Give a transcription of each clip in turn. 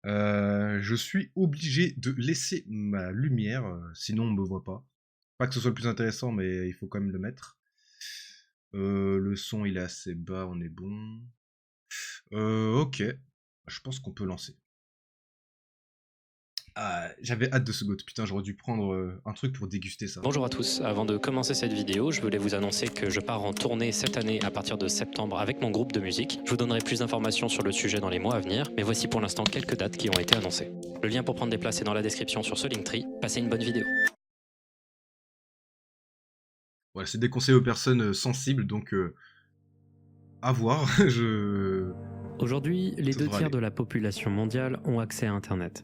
Je suis obligé de laisser ma lumière, sinon on me voit pas. Pas que ce soit le plus intéressant, mais il faut quand même le mettre. Le son il est assez bas, on est bon. Ok, je pense qu'on peut lancer. Ah, j'avais hâte de ce goût. Putain, j'aurais dû prendre un truc pour déguster ça. Bonjour à tous, avant de commencer cette vidéo, je voulais vous annoncer que je pars en tournée cette année à partir de septembre avec mon groupe de musique. Je vous donnerai plus d'informations sur le sujet dans les mois à venir, mais voici pour l'instant quelques dates qui ont été annoncées. Le lien pour prendre des places est dans la description sur ce Linktree. Passez une bonne vidéo. Voilà, c'est des conseils aux personnes sensibles, donc à voir. Aujourd'hui, les Ça 2 devrait tiers aller. de la population mondiale ont accès à Internet.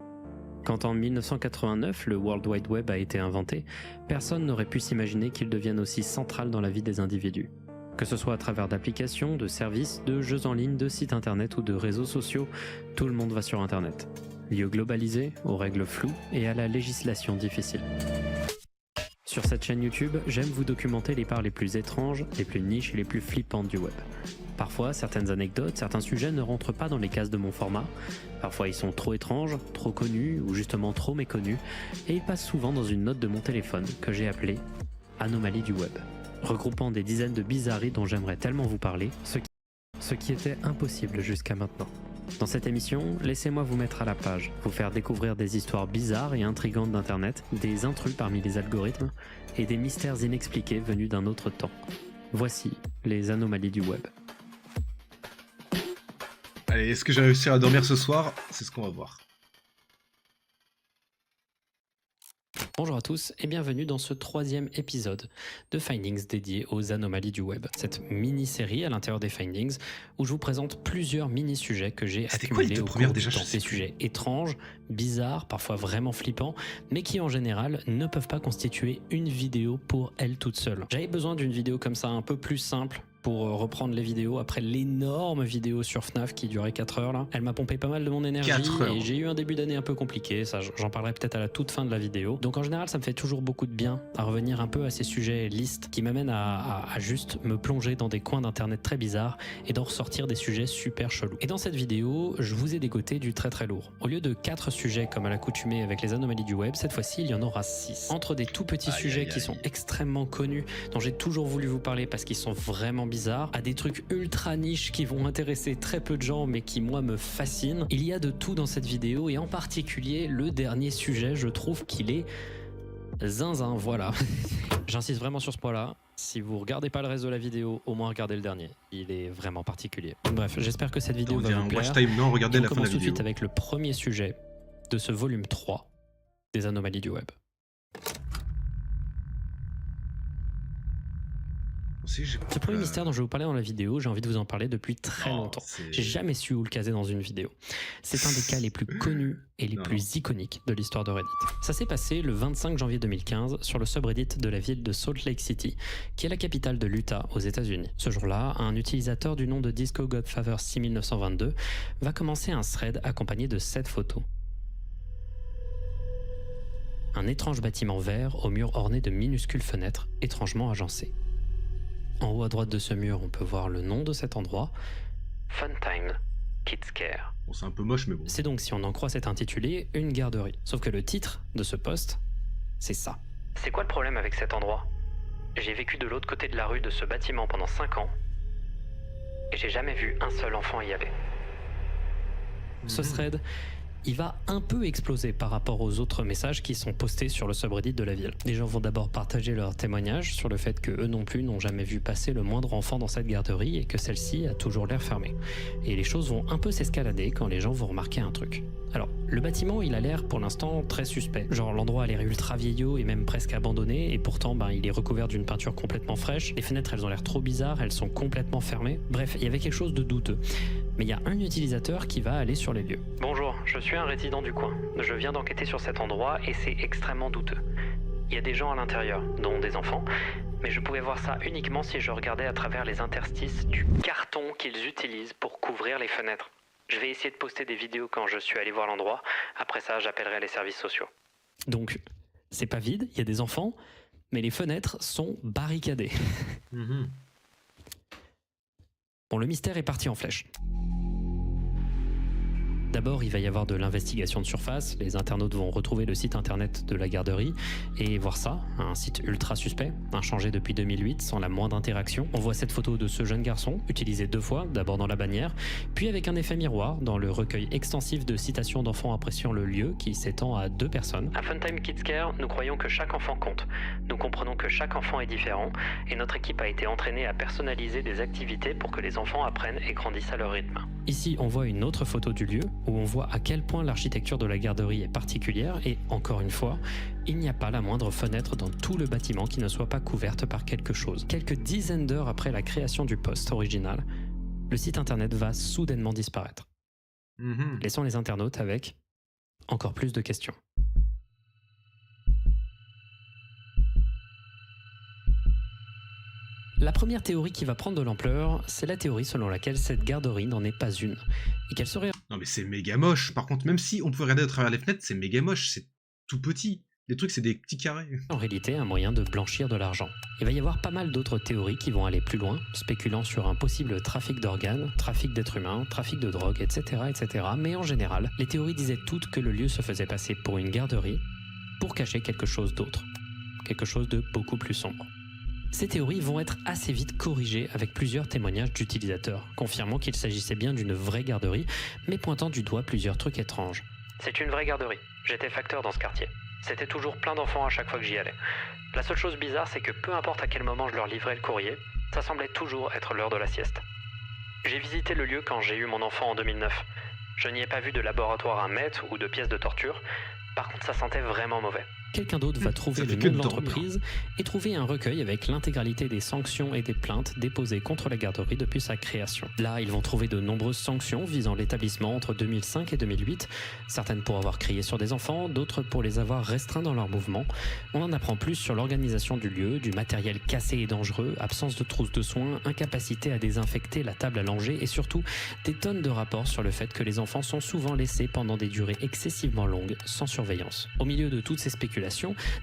Quand en 1989, le World Wide Web a été inventé, personne n'aurait pu s'imaginer qu'il devienne aussi central dans la vie des individus. Que ce soit à travers d'applications, de services, de jeux en ligne, de sites internet ou de réseaux sociaux, tout le monde va sur Internet. Lieu globalisé, aux règles floues et à la législation difficile. Sur cette chaîne YouTube, j'aime vous documenter les parts les plus étranges, les plus niches et les plus flippantes du web. Parfois, certaines anecdotes, certains sujets ne rentrent pas dans les cases de mon format. Parfois, ils sont trop étranges, trop connus ou justement trop méconnus, et ils passent souvent dans une note de mon téléphone que j'ai appelée Anomalie du web, regroupant des dizaines de bizarreries dont j'aimerais tellement vous parler, ce qui était impossible jusqu'à maintenant. Dans cette émission, laissez-moi vous mettre à la page, vous faire découvrir des histoires bizarres et intrigantes d'Internet, des intrus parmi les algorithmes et des mystères inexpliqués venus d'un autre temps. Voici les anomalies du web. Allez, est-ce que j'ai réussi à dormir ce soir? C'est ce qu'on va voir. Bonjour à tous et bienvenue dans ce 3e épisode de Findings dédié aux anomalies du web. Cette mini-série à l'intérieur des Findings où je vous présente plusieurs mini-sujets que j'ai C'était quoi les accumulés deux au premières cours déjà? du Je temps. sais Des plus. sujets étranges, bizarres, parfois vraiment flippants, mais qui en général ne peuvent pas constituer une vidéo pour elles toutes seules. J'avais besoin d'une vidéo comme ça un peu plus simple pour reprendre les vidéos après l'énorme vidéo sur FNAF qui durait 4 heures là. Elle m'a pompé pas mal de mon énergie 4 heures. et j'ai eu un début d'année un peu compliqué, ça j'en parlerai peut-être à la toute fin de la vidéo. Donc en général ça me fait toujours beaucoup de bien à revenir un peu à ces sujets listes qui m'amènent à juste me plonger dans des coins d'internet très bizarres et d'en ressortir des sujets super chelous. Et dans cette vidéo, je vous ai dégoté du très très lourd. Au lieu de 4 sujets comme à l'accoutumée avec les anomalies du web, cette fois-ci il y en aura 6. Entre des tout petits sujets qui sont extrêmement connus, dont j'ai toujours voulu vous parler parce qu'ils sont vraiment bizarres, à des trucs ultra niches qui vont intéresser très peu de gens mais qui moi me fascinent. Il y a de tout dans cette vidéo et en particulier le dernier sujet, je trouve qu'il est zinzin, voilà. J'insiste vraiment sur ce point-là. Si vous regardez pas le reste de la vidéo, au moins regardez le dernier. Il est vraiment particulier. Bref, j'espère que cette vidéo On va dirait vous un plaire. watch time. Non, regardez Et on la fin de commence la tout de vidéo. suite avec le premier sujet de ce volume 3 des anomalies du web. Ce premier mystère dont je vais vous parler dans la vidéo, j'ai envie de vous en parler depuis très longtemps. J'ai jamais su où le caser dans une vidéo. C'est un des cas les plus connus et les plus iconiques de l'histoire de Reddit. Ça s'est passé le 25 janvier 2015 sur le subreddit de la ville de Salt Lake City, qui est la capitale de l'Utah aux États-Unis. Ce jour-là, un utilisateur du nom de Disco Godfather 6922 va commencer un thread accompagné de 7 photos. Un étrange bâtiment vert au mur orné de minuscules fenêtres étrangement agencées. En haut à droite de ce mur, on peut voir le nom de cet endroit, Funtime Kids Care. Bon, c'est un peu moche, mais bon. C'est donc, si on en croit cet intitulé, une garderie. Sauf que le titre de ce post, c'est ça. C'est quoi le problème avec cet endroit? J'ai vécu de l'autre côté de la rue de ce bâtiment pendant 5 ans, et j'ai jamais vu un seul enfant y aller. Ce thread, il va un peu exploser par rapport aux autres messages qui sont postés sur le subreddit de la ville. Les gens vont d'abord partager leur témoignage sur le fait que eux non plus n'ont jamais vu passer le moindre enfant dans cette garderie et que celle-ci a toujours l'air fermée. Et les choses vont un peu s'escalader quand les gens vont remarquer un truc. Alors, le bâtiment, il a l'air pour l'instant très suspect. Genre, l'endroit a l'air ultra vieillot et même presque abandonné, et pourtant, il est recouvert d'une peinture complètement fraîche. Les fenêtres, elles ont l'air trop bizarres, elles sont complètement fermées. Bref, il y avait quelque chose de douteux. Mais il y a un utilisateur qui va aller sur les lieux. Bonjour, je suis un résident du coin. Je viens d'enquêter sur cet endroit et c'est extrêmement douteux. Il y a des gens à l'intérieur, dont des enfants, mais je pouvais voir ça uniquement si je regardais à travers les interstices du carton qu'ils utilisent pour couvrir les fenêtres. Je vais essayer de poster des vidéos quand je suis allé voir l'endroit. Après ça, j'appellerai les services sociaux. Donc, c'est pas vide, il y a des enfants, mais les fenêtres sont barricadées. Bon, le mystère est parti en flèche. D'abord, il va y avoir de l'investigation de surface. Les internautes vont retrouver le site internet de la garderie et voir ça, un site ultra suspect, inchangé depuis 2008, sans la moindre interaction. On voit cette photo de ce jeune garçon, utilisée 2 fois, d'abord dans la bannière, puis avec un effet miroir dans le recueil extensif de citations d'enfants appréciant le lieu qui s'étend à 2 personnes. À Funtime Kids Care, nous croyons que chaque enfant compte. Nous comprenons que chaque enfant est différent et notre équipe a été entraînée à personnaliser des activités pour que les enfants apprennent et grandissent à leur rythme. Ici, on voit une autre photo du lieu où on voit à quel point l'architecture de la garderie est particulière et, encore une fois, il n'y a pas la moindre fenêtre dans tout le bâtiment qui ne soit pas couverte par quelque chose. Quelques dizaines d'heures après la création du poste original, le site internet va soudainement disparaître, laissant les internautes avec encore plus de questions. La première théorie qui va prendre de l'ampleur, c'est la théorie selon laquelle cette garderie n'en est pas une, et qu'elle serait... Non mais c'est méga moche. Par contre, même si on peut regarder à travers les fenêtres, c'est méga moche. C'est tout petit. Les trucs, c'est des petits carrés. En réalité, un moyen de blanchir de l'argent. Il va y avoir pas mal d'autres théories qui vont aller plus loin, spéculant sur un possible trafic d'organes, trafic d'êtres humains, trafic de drogue, etc., etc. Mais en général, les théories disaient toutes que le lieu se faisait passer pour une garderie pour cacher quelque chose d'autre. Quelque chose de beaucoup plus sombre. Ces théories vont être assez vite corrigées avec plusieurs témoignages d'utilisateurs, confirmant qu'il s'agissait bien d'une vraie garderie, mais pointant du doigt plusieurs trucs étranges. C'est une vraie garderie. J'étais facteur dans ce quartier. C'était toujours plein d'enfants à chaque fois que j'y allais. La seule chose bizarre, c'est que peu importe à quel moment je leur livrais le courrier, ça semblait toujours être l'heure de la sieste. J'ai visité le lieu quand j'ai eu mon enfant en 2009. Je n'y ai pas vu de laboratoire à mettre ou de pièces de torture. Par contre, ça sentait vraiment mauvais. Quelqu'un d'autre va trouver le nom de l'entreprise et trouver un recueil avec l'intégralité des sanctions et des plaintes déposées contre la garderie depuis sa création. Là, ils vont trouver de nombreuses sanctions visant l'établissement entre 2005 et 2008, certaines pour avoir crié sur des enfants, d'autres pour les avoir restreints dans leurs mouvements. On en apprend plus sur l'organisation du lieu, du matériel cassé et dangereux, absence de trousse de soins, incapacité à désinfecter la table à langer et surtout des tonnes de rapports sur le fait que les enfants sont souvent laissés pendant des durées excessivement longues, sans surveillance. Au milieu de toutes ces spéculations,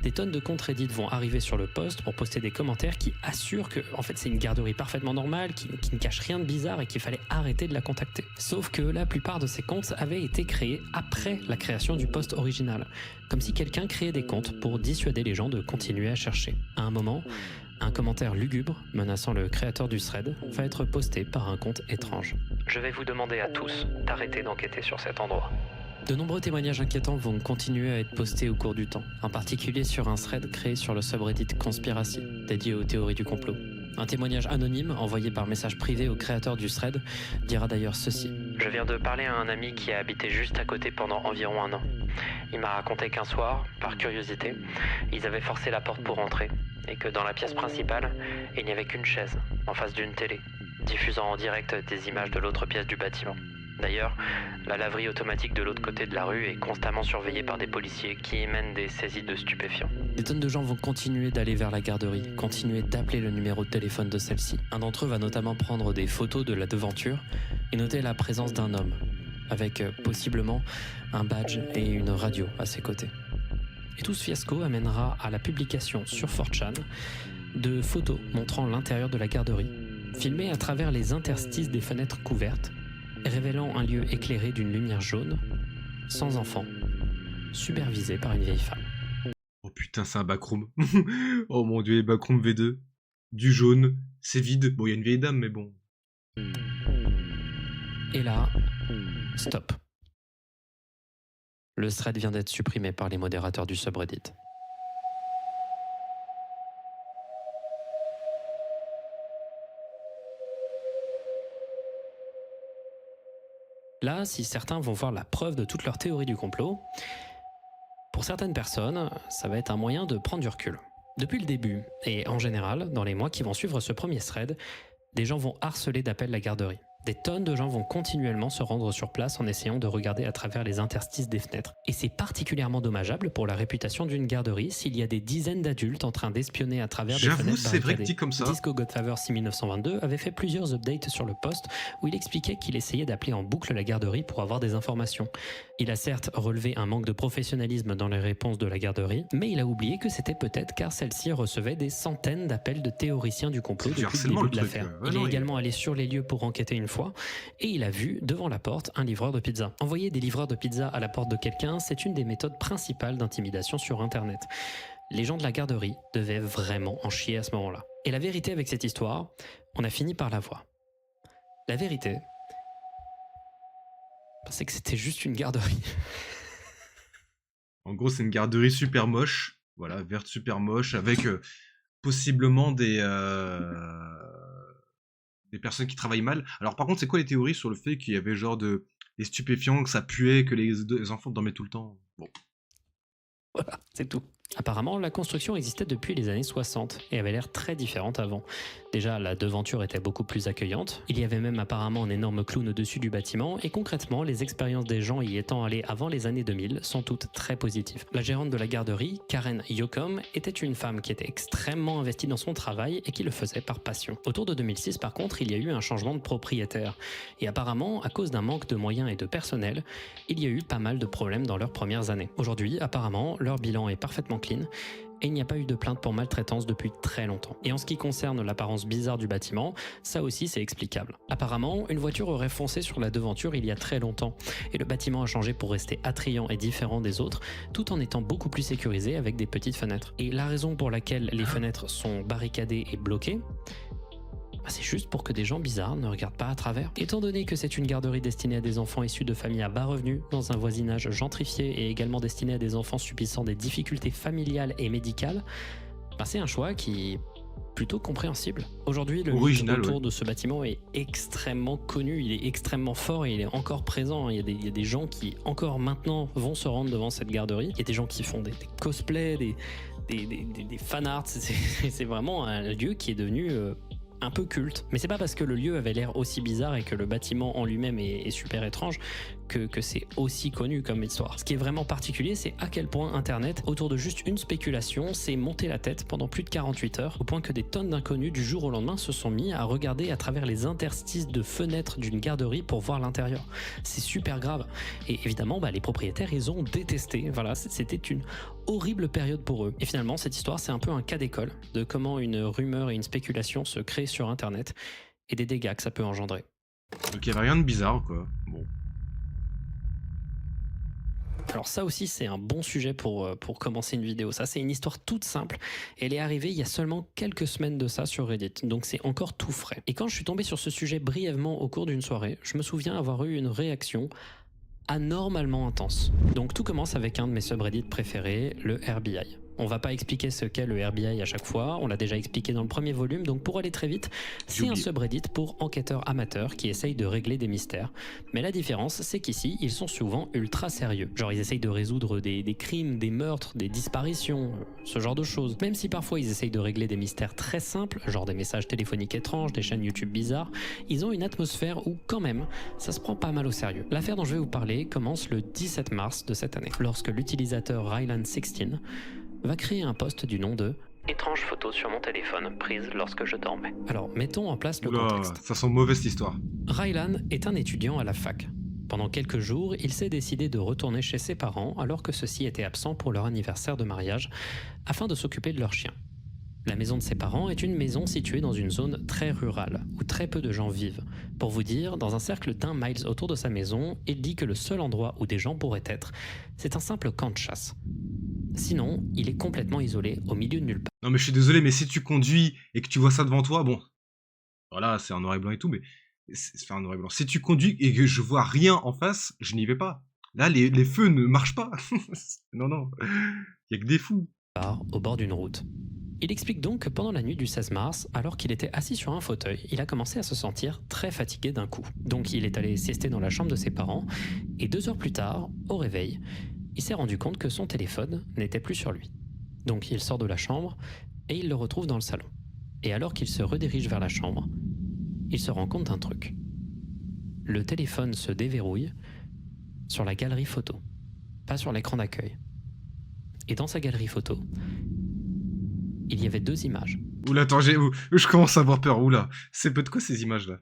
des tonnes de comptes Reddit vont arriver sur le post pour poster des commentaires qui assurent que en fait, c'est une garderie parfaitement normale, qui ne cache rien de bizarre et qu'il fallait arrêter de la contacter. Sauf que la plupart de ces comptes avaient été créés après la création du post original, comme si quelqu'un créait des comptes pour dissuader les gens de continuer à chercher. À un moment, un commentaire lugubre menaçant le créateur du thread va être posté par un compte étrange. Je vais vous demander à tous d'arrêter d'enquêter sur cet endroit. De nombreux témoignages inquiétants vont continuer à être postés au cours du temps, en particulier sur un thread créé sur le subreddit Conspiracy, dédié aux théories du complot. Un témoignage anonyme, envoyé par message privé au créateur du thread, dira d'ailleurs ceci. Je viens de parler à un ami qui a habité juste à côté pendant environ 1 an. Il m'a raconté qu'un soir, par curiosité, ils avaient forcé la porte pour entrer, et que dans la pièce principale, il n'y avait qu'une chaise, en face d'une télé, diffusant en direct des images de l'autre pièce du bâtiment. D'ailleurs, la laverie automatique de l'autre côté de la rue est constamment surveillée par des policiers qui émènent des saisies de stupéfiants. Des tonnes de gens vont continuer d'aller vers la garderie, continuer d'appeler le numéro de téléphone de celle-ci. Un d'entre eux va notamment prendre des photos de la devanture et noter la présence d'un homme, avec possiblement un badge et une radio à ses côtés. Et tout ce fiasco amènera à la publication sur 4chan de photos montrant l'intérieur de la garderie, filmées à travers les interstices des fenêtres couvertes, révélant un lieu éclairé d'une lumière jaune, sans enfants, supervisé par une vieille femme. Oh putain, c'est un backroom. Oh mon dieu, les backroom V2. Du jaune, c'est vide. Bon, il y a une vieille dame, mais bon. Et là, stop. Le thread vient d'être supprimé par les modérateurs du subreddit. Là, si certains vont voir la preuve de toute leur théorie du complot, pour certaines personnes, ça va être un moyen de prendre du recul. Depuis le début, et en général, dans les mois qui vont suivre ce premier thread, des gens vont harceler d'appels la garderie. Des tonnes de gens vont continuellement se rendre sur place en essayant de regarder à travers les interstices des fenêtres. Et c'est particulièrement dommageable pour la réputation d'une garderie s'il y a des dizaines d'adultes en train d'espionner à travers des fenêtres barricadées. J'avoue, c'est vrai que dit comme ça. Disco Godfather 6922 avait fait plusieurs updates sur le post où il expliquait qu'il essayait d'appeler en boucle la garderie pour avoir des informations. Il a certes relevé un manque de professionnalisme dans les réponses de la garderie, mais il a oublié que c'était peut-être car celle-ci recevait des centaines d'appels de théoriciens du complot depuis le début de l'affaire. Il est également allé sur les lieux pour enquêter une fois, et il a vu devant la porte un livreur de pizza. Envoyer des livreurs de pizza à la porte de quelqu'un, c'est une des méthodes principales d'intimidation sur Internet. Les gens de la garderie devaient vraiment en chier à ce moment-là. Et la vérité avec cette histoire, on a fini par la voir. La vérité, c'est que c'était juste une garderie. En gros, c'est une garderie super moche. Voilà, verte super moche, avec possiblement des personnes qui travaillent mal. Alors par contre, c'est quoi les théories sur le fait qu'il y avait genre des stupéfiants, que ça puait, que les enfants dormaient tout le temps? Bon. Voilà, c'est tout. Apparemment, la construction existait depuis les années 60 et avait l'air très différente avant. Déjà, la devanture était beaucoup plus accueillante. Il y avait même apparemment un énorme clown au-dessus du bâtiment et concrètement, les expériences des gens y étant allés avant les années 2000 sont toutes très positives. La gérante de la garderie, Karen Yocom, était une femme qui était extrêmement investie dans son travail et qui le faisait par passion. Autour de 2006, par contre, il y a eu un changement de propriétaire. Et apparemment, à cause d'un manque de moyens et de personnel, il y a eu pas mal de problèmes dans leurs premières années. Aujourd'hui, apparemment, leur bilan est parfaitement clean et il n'y a pas eu de plainte pour maltraitance depuis très longtemps. Et en ce qui concerne l'apparence bizarre du bâtiment, ça aussi c'est explicable. Apparemment, une voiture aurait foncé sur la devanture il y a très longtemps et le bâtiment a changé pour rester attrayant et différent des autres tout en étant beaucoup plus sécurisé avec des petites fenêtres. Et la raison pour laquelle les fenêtres sont barricadées et bloquées, c'est juste pour que des gens bizarres ne regardent pas à travers. Étant donné que c'est une garderie destinée à des enfants issus de familles à bas revenus, dans un voisinage gentrifié et également destinée à des enfants subissant des difficultés familiales et médicales, c'est un choix qui est plutôt compréhensible. Aujourd'hui, le mythe autour de ce bâtiment est extrêmement connu, il est extrêmement fort et il est encore présent. Il y a des gens qui, encore maintenant, vont se rendre devant cette garderie. Il y a des gens qui font des cosplays, des fanarts. C'est vraiment un lieu qui est devenu un peu culte. Mais c'est pas parce que le lieu avait l'air aussi bizarre et que le bâtiment en lui-même est super étrange que c'est aussi connu comme histoire. Ce qui est vraiment particulier, c'est à quel point Internet, autour de juste une spéculation, s'est monté la tête pendant plus de 48 heures, au point que des tonnes d'inconnus du jour au lendemain se sont mis à regarder à travers les interstices de fenêtres d'une garderie pour voir l'intérieur. C'est super grave. Et évidemment, les propriétaires, ils ont détesté. Voilà, c'était une horrible période pour eux. Et finalement, cette histoire, c'est un peu un cas d'école de comment une rumeur et une spéculation se créent sur Internet et des dégâts que ça peut engendrer. Donc il n'y avait rien de bizarre, quoi. Bon. Alors ça aussi c'est un bon sujet pour commencer une vidéo. Ça c'est une histoire toute simple. Elle est arrivée il y a seulement quelques semaines de ça sur Reddit. Donc c'est encore tout frais. Et quand je suis tombé sur ce sujet brièvement au cours d'une soirée, je me souviens avoir eu une réaction anormalement intense. Donc tout commence avec un de mes subreddits préférés, le RBI. On va pas expliquer ce qu'est le RBI à chaque fois, on l'a déjà expliqué dans le premier volume, donc pour aller très vite, c'est un subreddit pour enquêteurs amateurs qui essayent de régler des mystères. Mais la différence, c'est qu'ici, ils sont souvent ultra sérieux. Genre ils essayent de résoudre des crimes, des meurtres, des disparitions, ce genre de choses. Même si parfois ils essayent de régler des mystères très simples, genre des messages téléphoniques étranges, des chaînes YouTube bizarres, ils ont une atmosphère où quand même, ça se prend pas mal au sérieux. L'affaire dont je vais vous parler commence le 17 mars de cette année, lorsque l'utilisateur Rylan16 va créer un post du nom de « Étrange photo sur mon téléphone, prise lorsque je dormais ». Alors, mettons en place le contexte. Ça sent mauvaise cette histoire. Rylan est un étudiant à la fac. Pendant quelques jours, il s'est décidé de retourner chez ses parents alors que ceux-ci étaient absents pour leur anniversaire de mariage, afin de s'occuper de leur chien. La maison de ses parents est une maison située dans une zone très rurale, où très peu de gens vivent. Pour vous dire, dans un cercle d'1 mile autour de sa maison, il dit que le seul endroit où des gens pourraient être, c'est un simple camp de chasse. Sinon, il est complètement isolé, au milieu de nulle part. Non mais je suis désolé, mais si tu conduis et que tu vois ça devant toi, bon, voilà, c'est en noir et blanc et tout, mais c'est un noir et blanc. Si tu conduis et que je vois rien en face, je n'y vais pas. Là, les feux ne marchent pas. Non, il y a que des fous. Au bord d'une route. Il explique donc que pendant la nuit du 16 mars, alors qu'il était assis sur un fauteuil, il a commencé à se sentir très fatigué d'un coup. Donc il est allé siester dans la chambre de ses parents, et 2 heures plus tard, au réveil, il s'est rendu compte que son téléphone n'était plus sur lui. Donc il sort de la chambre, et il le retrouve dans le salon. Et alors qu'il se redirige vers la chambre, il se rend compte d'un truc. Le téléphone se déverrouille sur la galerie photo, pas sur l'écran d'accueil. Et dans sa galerie photo, il y avait 2 images. Oula, attends, je commence à avoir peur. Oula, c'est peu de quoi ces images-là?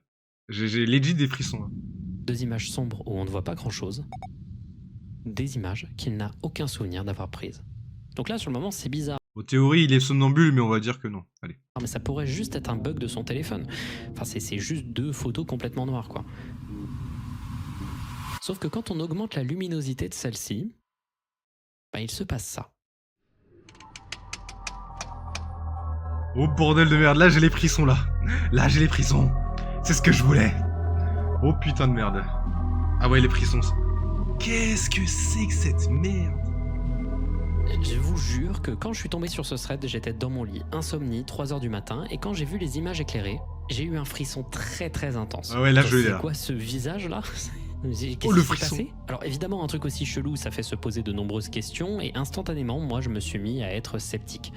J'ai legit des frissons. Là. 2 images sombres où on ne voit pas grand-chose. Des images qu'il n'a aucun souvenir d'avoir prises. Donc là, sur le moment, c'est bizarre. Aux théories, il est somnambule, mais on va dire que non. Allez. mais ça pourrait juste être un bug de son téléphone. Enfin, c'est juste 2 photos complètement noires, quoi. Sauf que quand on augmente la luminosité de celle-ci, il se passe ça. Oh bordel de merde, là j'ai les frissons là. Là j'ai les frissons. C'est ce que je voulais. Oh putain de merde. Ah ouais, les frissons. Qu'est-ce que c'est que cette merde? Je vous jure que quand je suis tombé sur ce thread, j'étais dans mon lit, insomnie, 3h du matin, et quand j'ai vu les images éclairées, j'ai eu un frisson très très intense. Ah ouais, là je l'ai là. C'est quoi ce visage là? Qu'est-ce Oh le qui s'est frisson. passé? Alors évidemment, un truc aussi chelou, ça fait se poser de nombreuses questions, et instantanément, moi je me suis mis à être sceptique.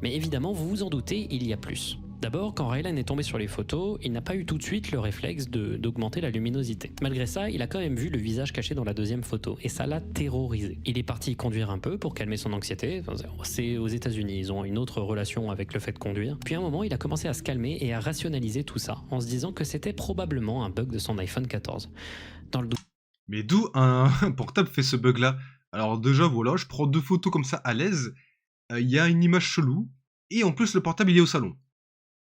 Mais évidemment, vous vous en doutez, il y a plus. D'abord, quand Rylan est tombé sur les photos, il n'a pas eu tout de suite le réflexe d'augmenter la luminosité. Malgré ça, il a quand même vu le visage caché dans la deuxième photo, et ça l'a terrorisé. Il est parti conduire un peu pour calmer son anxiété. C'est aux États-Unis, ils ont une autre relation avec le fait de conduire. Puis à un moment, il a commencé à se calmer et à rationaliser tout ça, en se disant que c'était probablement un bug de son iPhone 14. Dans le Mais d'où un portable fait ce bug là? Alors déjà voilà, je prends 2 photos comme ça à l'aise, il y a une image chelou, et en plus le portable il est au salon.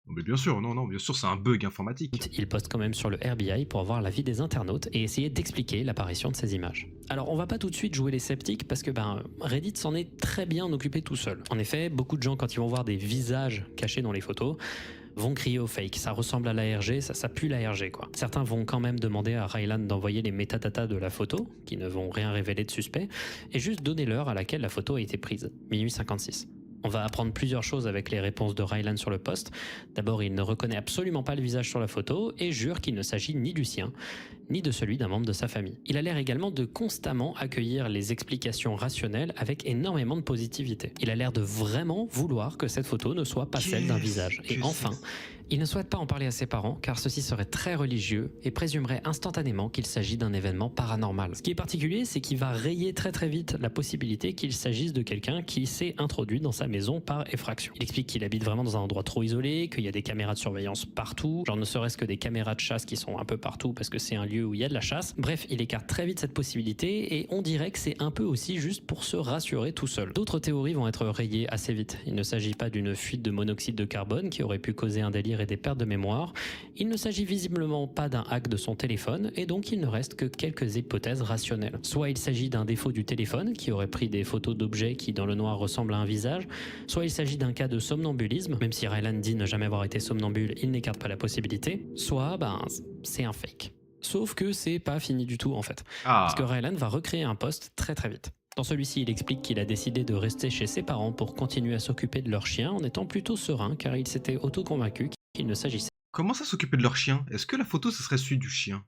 Non mais bien sûr, non, bien sûr c'est un bug informatique. Il poste quand même sur le RBI pour avoir l'avis des internautes et essayer d'expliquer l'apparition de ces images. Alors on va pas tout de suite jouer les sceptiques parce que Reddit s'en est très bien occupé tout seul. En effet, beaucoup de gens quand ils vont voir des visages cachés dans les photos vont crier au fake, ça ressemble à l'ARG, ça pue l'ARG quoi. Certains vont quand même demander à Rylan d'envoyer les métadatas de la photo, qui ne vont rien révéler de suspect, et juste donner l'heure à laquelle la photo a été prise, minuit 56. On va apprendre plusieurs choses avec les réponses de Rylan sur le post. D'abord, il ne reconnaît absolument pas le visage sur la photo et jure qu'il ne s'agit ni du sien, ni de celui d'un membre de sa famille. Il a l'air également de constamment accueillir les explications rationnelles avec énormément de positivité. Il a l'air de vraiment vouloir que cette photo ne soit pas celle d'un visage. Et enfin, il ne souhaite pas en parler à ses parents car ceci serait très religieux et présumerait instantanément qu'il s'agit d'un événement paranormal. Ce qui est particulier, c'est qu'il va rayer très très vite la possibilité qu'il s'agisse de quelqu'un qui s'est introduit dans sa maison par effraction. Il explique qu'il habite vraiment dans un endroit trop isolé, qu'il y a des caméras de surveillance partout, genre ne serait-ce que des caméras de chasse qui sont un peu partout parce que c'est un lieu où il y a de la chasse. Bref, il écarte très vite cette possibilité et on dirait que c'est un peu aussi juste pour se rassurer tout seul. D'autres théories vont être rayées assez vite. Il ne s'agit pas d'une fuite de monoxyde de carbone qui aurait pu causer un délire et des pertes de mémoire. Il ne s'agit visiblement pas d'un hack de son téléphone et donc il ne reste que quelques hypothèses rationnelles. Soit il s'agit d'un défaut du téléphone qui aurait pris des photos d'objets qui dans le noir ressemblent à un visage, soit il s'agit d'un cas de somnambulisme, même si Rylan dit ne jamais avoir été somnambule, il n'écarte pas la possibilité, soit c'est un fake. Sauf que c'est pas fini du tout en fait. Parce que Rylan va recréer un post très très vite. Dans celui-ci, il explique qu'il a décidé de rester chez ses parents pour continuer à s'occuper de leur chien en étant plutôt serein car il s'était auto-convaincu qu'il ne s'agissait Comment ça s'occuper de leur chien? Est-ce que la photo ce serait celui du chien?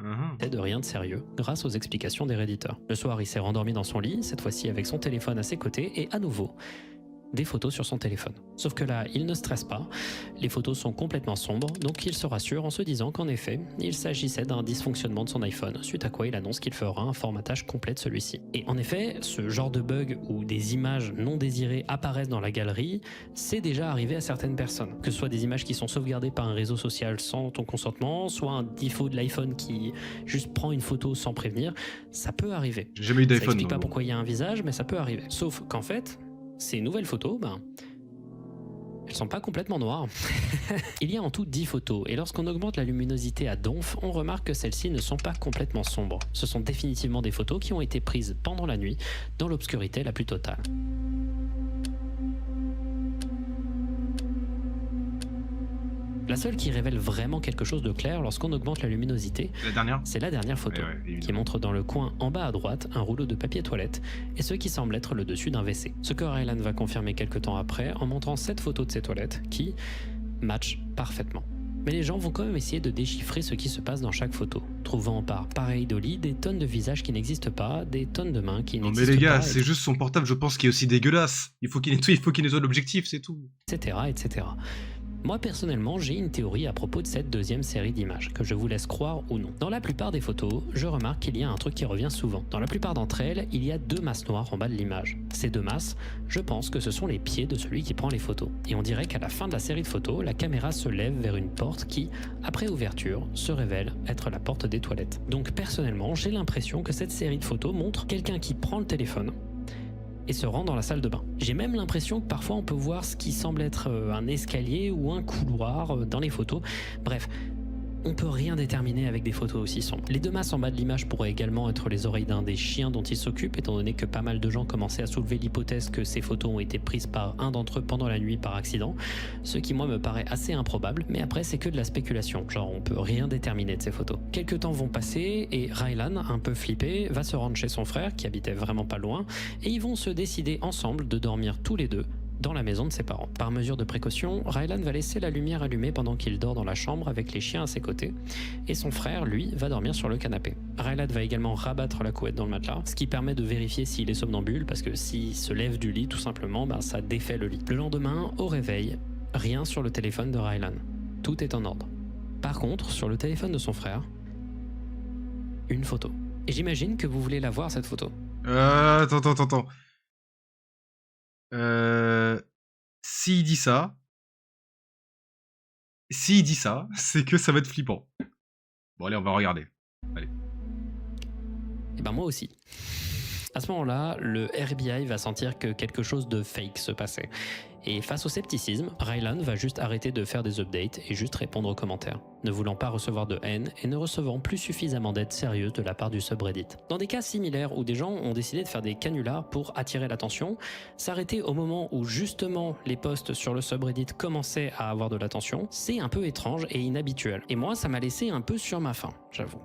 de rien de sérieux, grâce aux explications des redditeurs. Le soir, il s'est rendormi dans son lit, cette fois-ci avec son téléphone à ses côtés, et à nouveau, des photos sur son téléphone. Sauf que là, il ne stresse pas, les photos sont complètement sombres, donc il se rassure en se disant qu'en effet, il s'agissait d'un dysfonctionnement de son iPhone, suite à quoi il annonce qu'il fera un formatage complet de celui-ci. Et en effet, ce genre de bug où des images non désirées apparaissent dans la galerie, c'est déjà arrivé à certaines personnes. Que ce soit des images qui sont sauvegardées par un réseau social sans ton consentement, soit un défaut de l'iPhone qui juste prend une photo sans prévenir, ça peut arriver. J'ai jamais eu Ça d'iPhone. explique pas pourquoi il y a un visage, mais ça peut arriver. Sauf qu'en fait, ces nouvelles photos, elles sont pas complètement noires. Il y a en tout 10 photos, et lorsqu'on augmente la luminosité à donf, on remarque que celles-ci ne sont pas complètement sombres. Ce sont définitivement des photos qui ont été prises pendant la nuit, dans l'obscurité la plus totale. La seule qui révèle vraiment quelque chose de clair lorsqu'on augmente la luminosité, La dernière? c'est la dernière photo, qui montre dans le coin en bas à droite un rouleau de papier toilette et ce qui semble être le dessus d'un WC. Ce que Rylan va confirmer quelques temps après en montrant cette photo de ses toilettes qui matchent parfaitement. Mais les gens vont quand même essayer de déchiffrer ce qui se passe dans chaque photo, trouvant par pareidolie des tonnes de visages qui n'existent pas, des tonnes de mains qui n'existent pas. Non mais les gars, c'est juste son portable, je pense, qui est aussi dégueulasse. Il faut qu'il nettoie l'objectif, c'est tout. Etc. etc. Moi personnellement, j'ai une théorie à propos de cette deuxième série d'images, que je vous laisse croire ou non. Dans la plupart des photos, je remarque qu'il y a un truc qui revient souvent. Dans la plupart d'entre elles, il y a 2 masses noires en bas de l'image. Ces 2 masses, je pense que ce sont les pieds de celui qui prend les photos. Et on dirait qu'à la fin de la série de photos, la caméra se lève vers une porte qui, après ouverture, se révèle être la porte des toilettes. Donc personnellement, j'ai l'impression que cette série de photos montre quelqu'un qui prend le téléphone et se rend dans la salle de bain. J'ai même l'impression que parfois on peut voir ce qui semble être un escalier ou un couloir dans les photos. Bref, on peut rien déterminer avec des photos aussi sombres. Les deux masses en bas de l'image pourraient également être les oreilles d'un des chiens dont il s'occupe, étant donné que pas mal de gens commençaient à soulever l'hypothèse que ces photos ont été prises par un d'entre eux pendant la nuit par accident, ce qui moi me paraît assez improbable, mais après c'est que de la spéculation, genre on peut rien déterminer de ces photos. Quelques temps vont passer et Rylan, un peu flippé, va se rendre chez son frère qui habitait vraiment pas loin, et ils vont se décider ensemble de dormir tous les deux dans la maison de ses parents. Par mesure de précaution, Rylan va laisser la lumière allumée pendant qu'il dort dans la chambre avec les chiens à ses côtés, et son frère, lui, va dormir sur le canapé. Rylan va également rabattre la couette dans le matelas, ce qui permet de vérifier s'il est somnambule, parce que s'il se lève du lit, tout simplement, ça défait le lit. Le lendemain, au réveil, rien sur le téléphone de Rylan. Tout est en ordre. Par contre, sur le téléphone de son frère, une photo. Et j'imagine que vous voulez la voir, cette photo. Attends. S'il dit ça, c'est que ça va être flippant. Bon allez, on va regarder. Allez. Et ben moi aussi. À ce moment-là, le FBI va sentir que quelque chose de fake se passait. Et face au scepticisme, Rylan va juste arrêter de faire des updates et juste répondre aux commentaires, ne voulant pas recevoir de haine et ne recevant plus suffisamment d'aide sérieuse de la part du subreddit. Dans des cas similaires où des gens ont décidé de faire des canulars pour attirer l'attention, s'arrêter au moment où justement les posts sur le subreddit commençaient à avoir de l'attention, c'est un peu étrange et inhabituel. Et moi, ça m'a laissé un peu sur ma faim, j'avoue.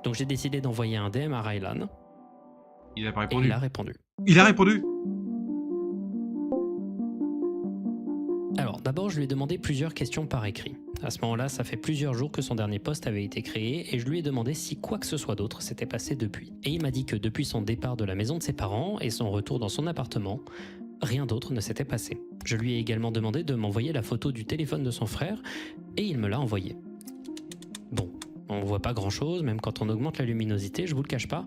Donc j'ai décidé d'envoyer un DM à Rylan. Il a pas répondu. Et il a répondu. Il a répondu. Alors, d'abord, je lui ai demandé plusieurs questions par écrit. À ce moment-là, ça fait plusieurs jours que son dernier post avait été créé et je lui ai demandé si quoi que ce soit d'autre s'était passé depuis. Et il m'a dit que depuis son départ de la maison de ses parents et son retour dans son appartement, rien d'autre ne s'était passé. Je lui ai également demandé de m'envoyer la photo du téléphone de son frère et il me l'a envoyé. Bon, on voit pas grand-chose, même quand on augmente la luminosité, je vous le cache pas.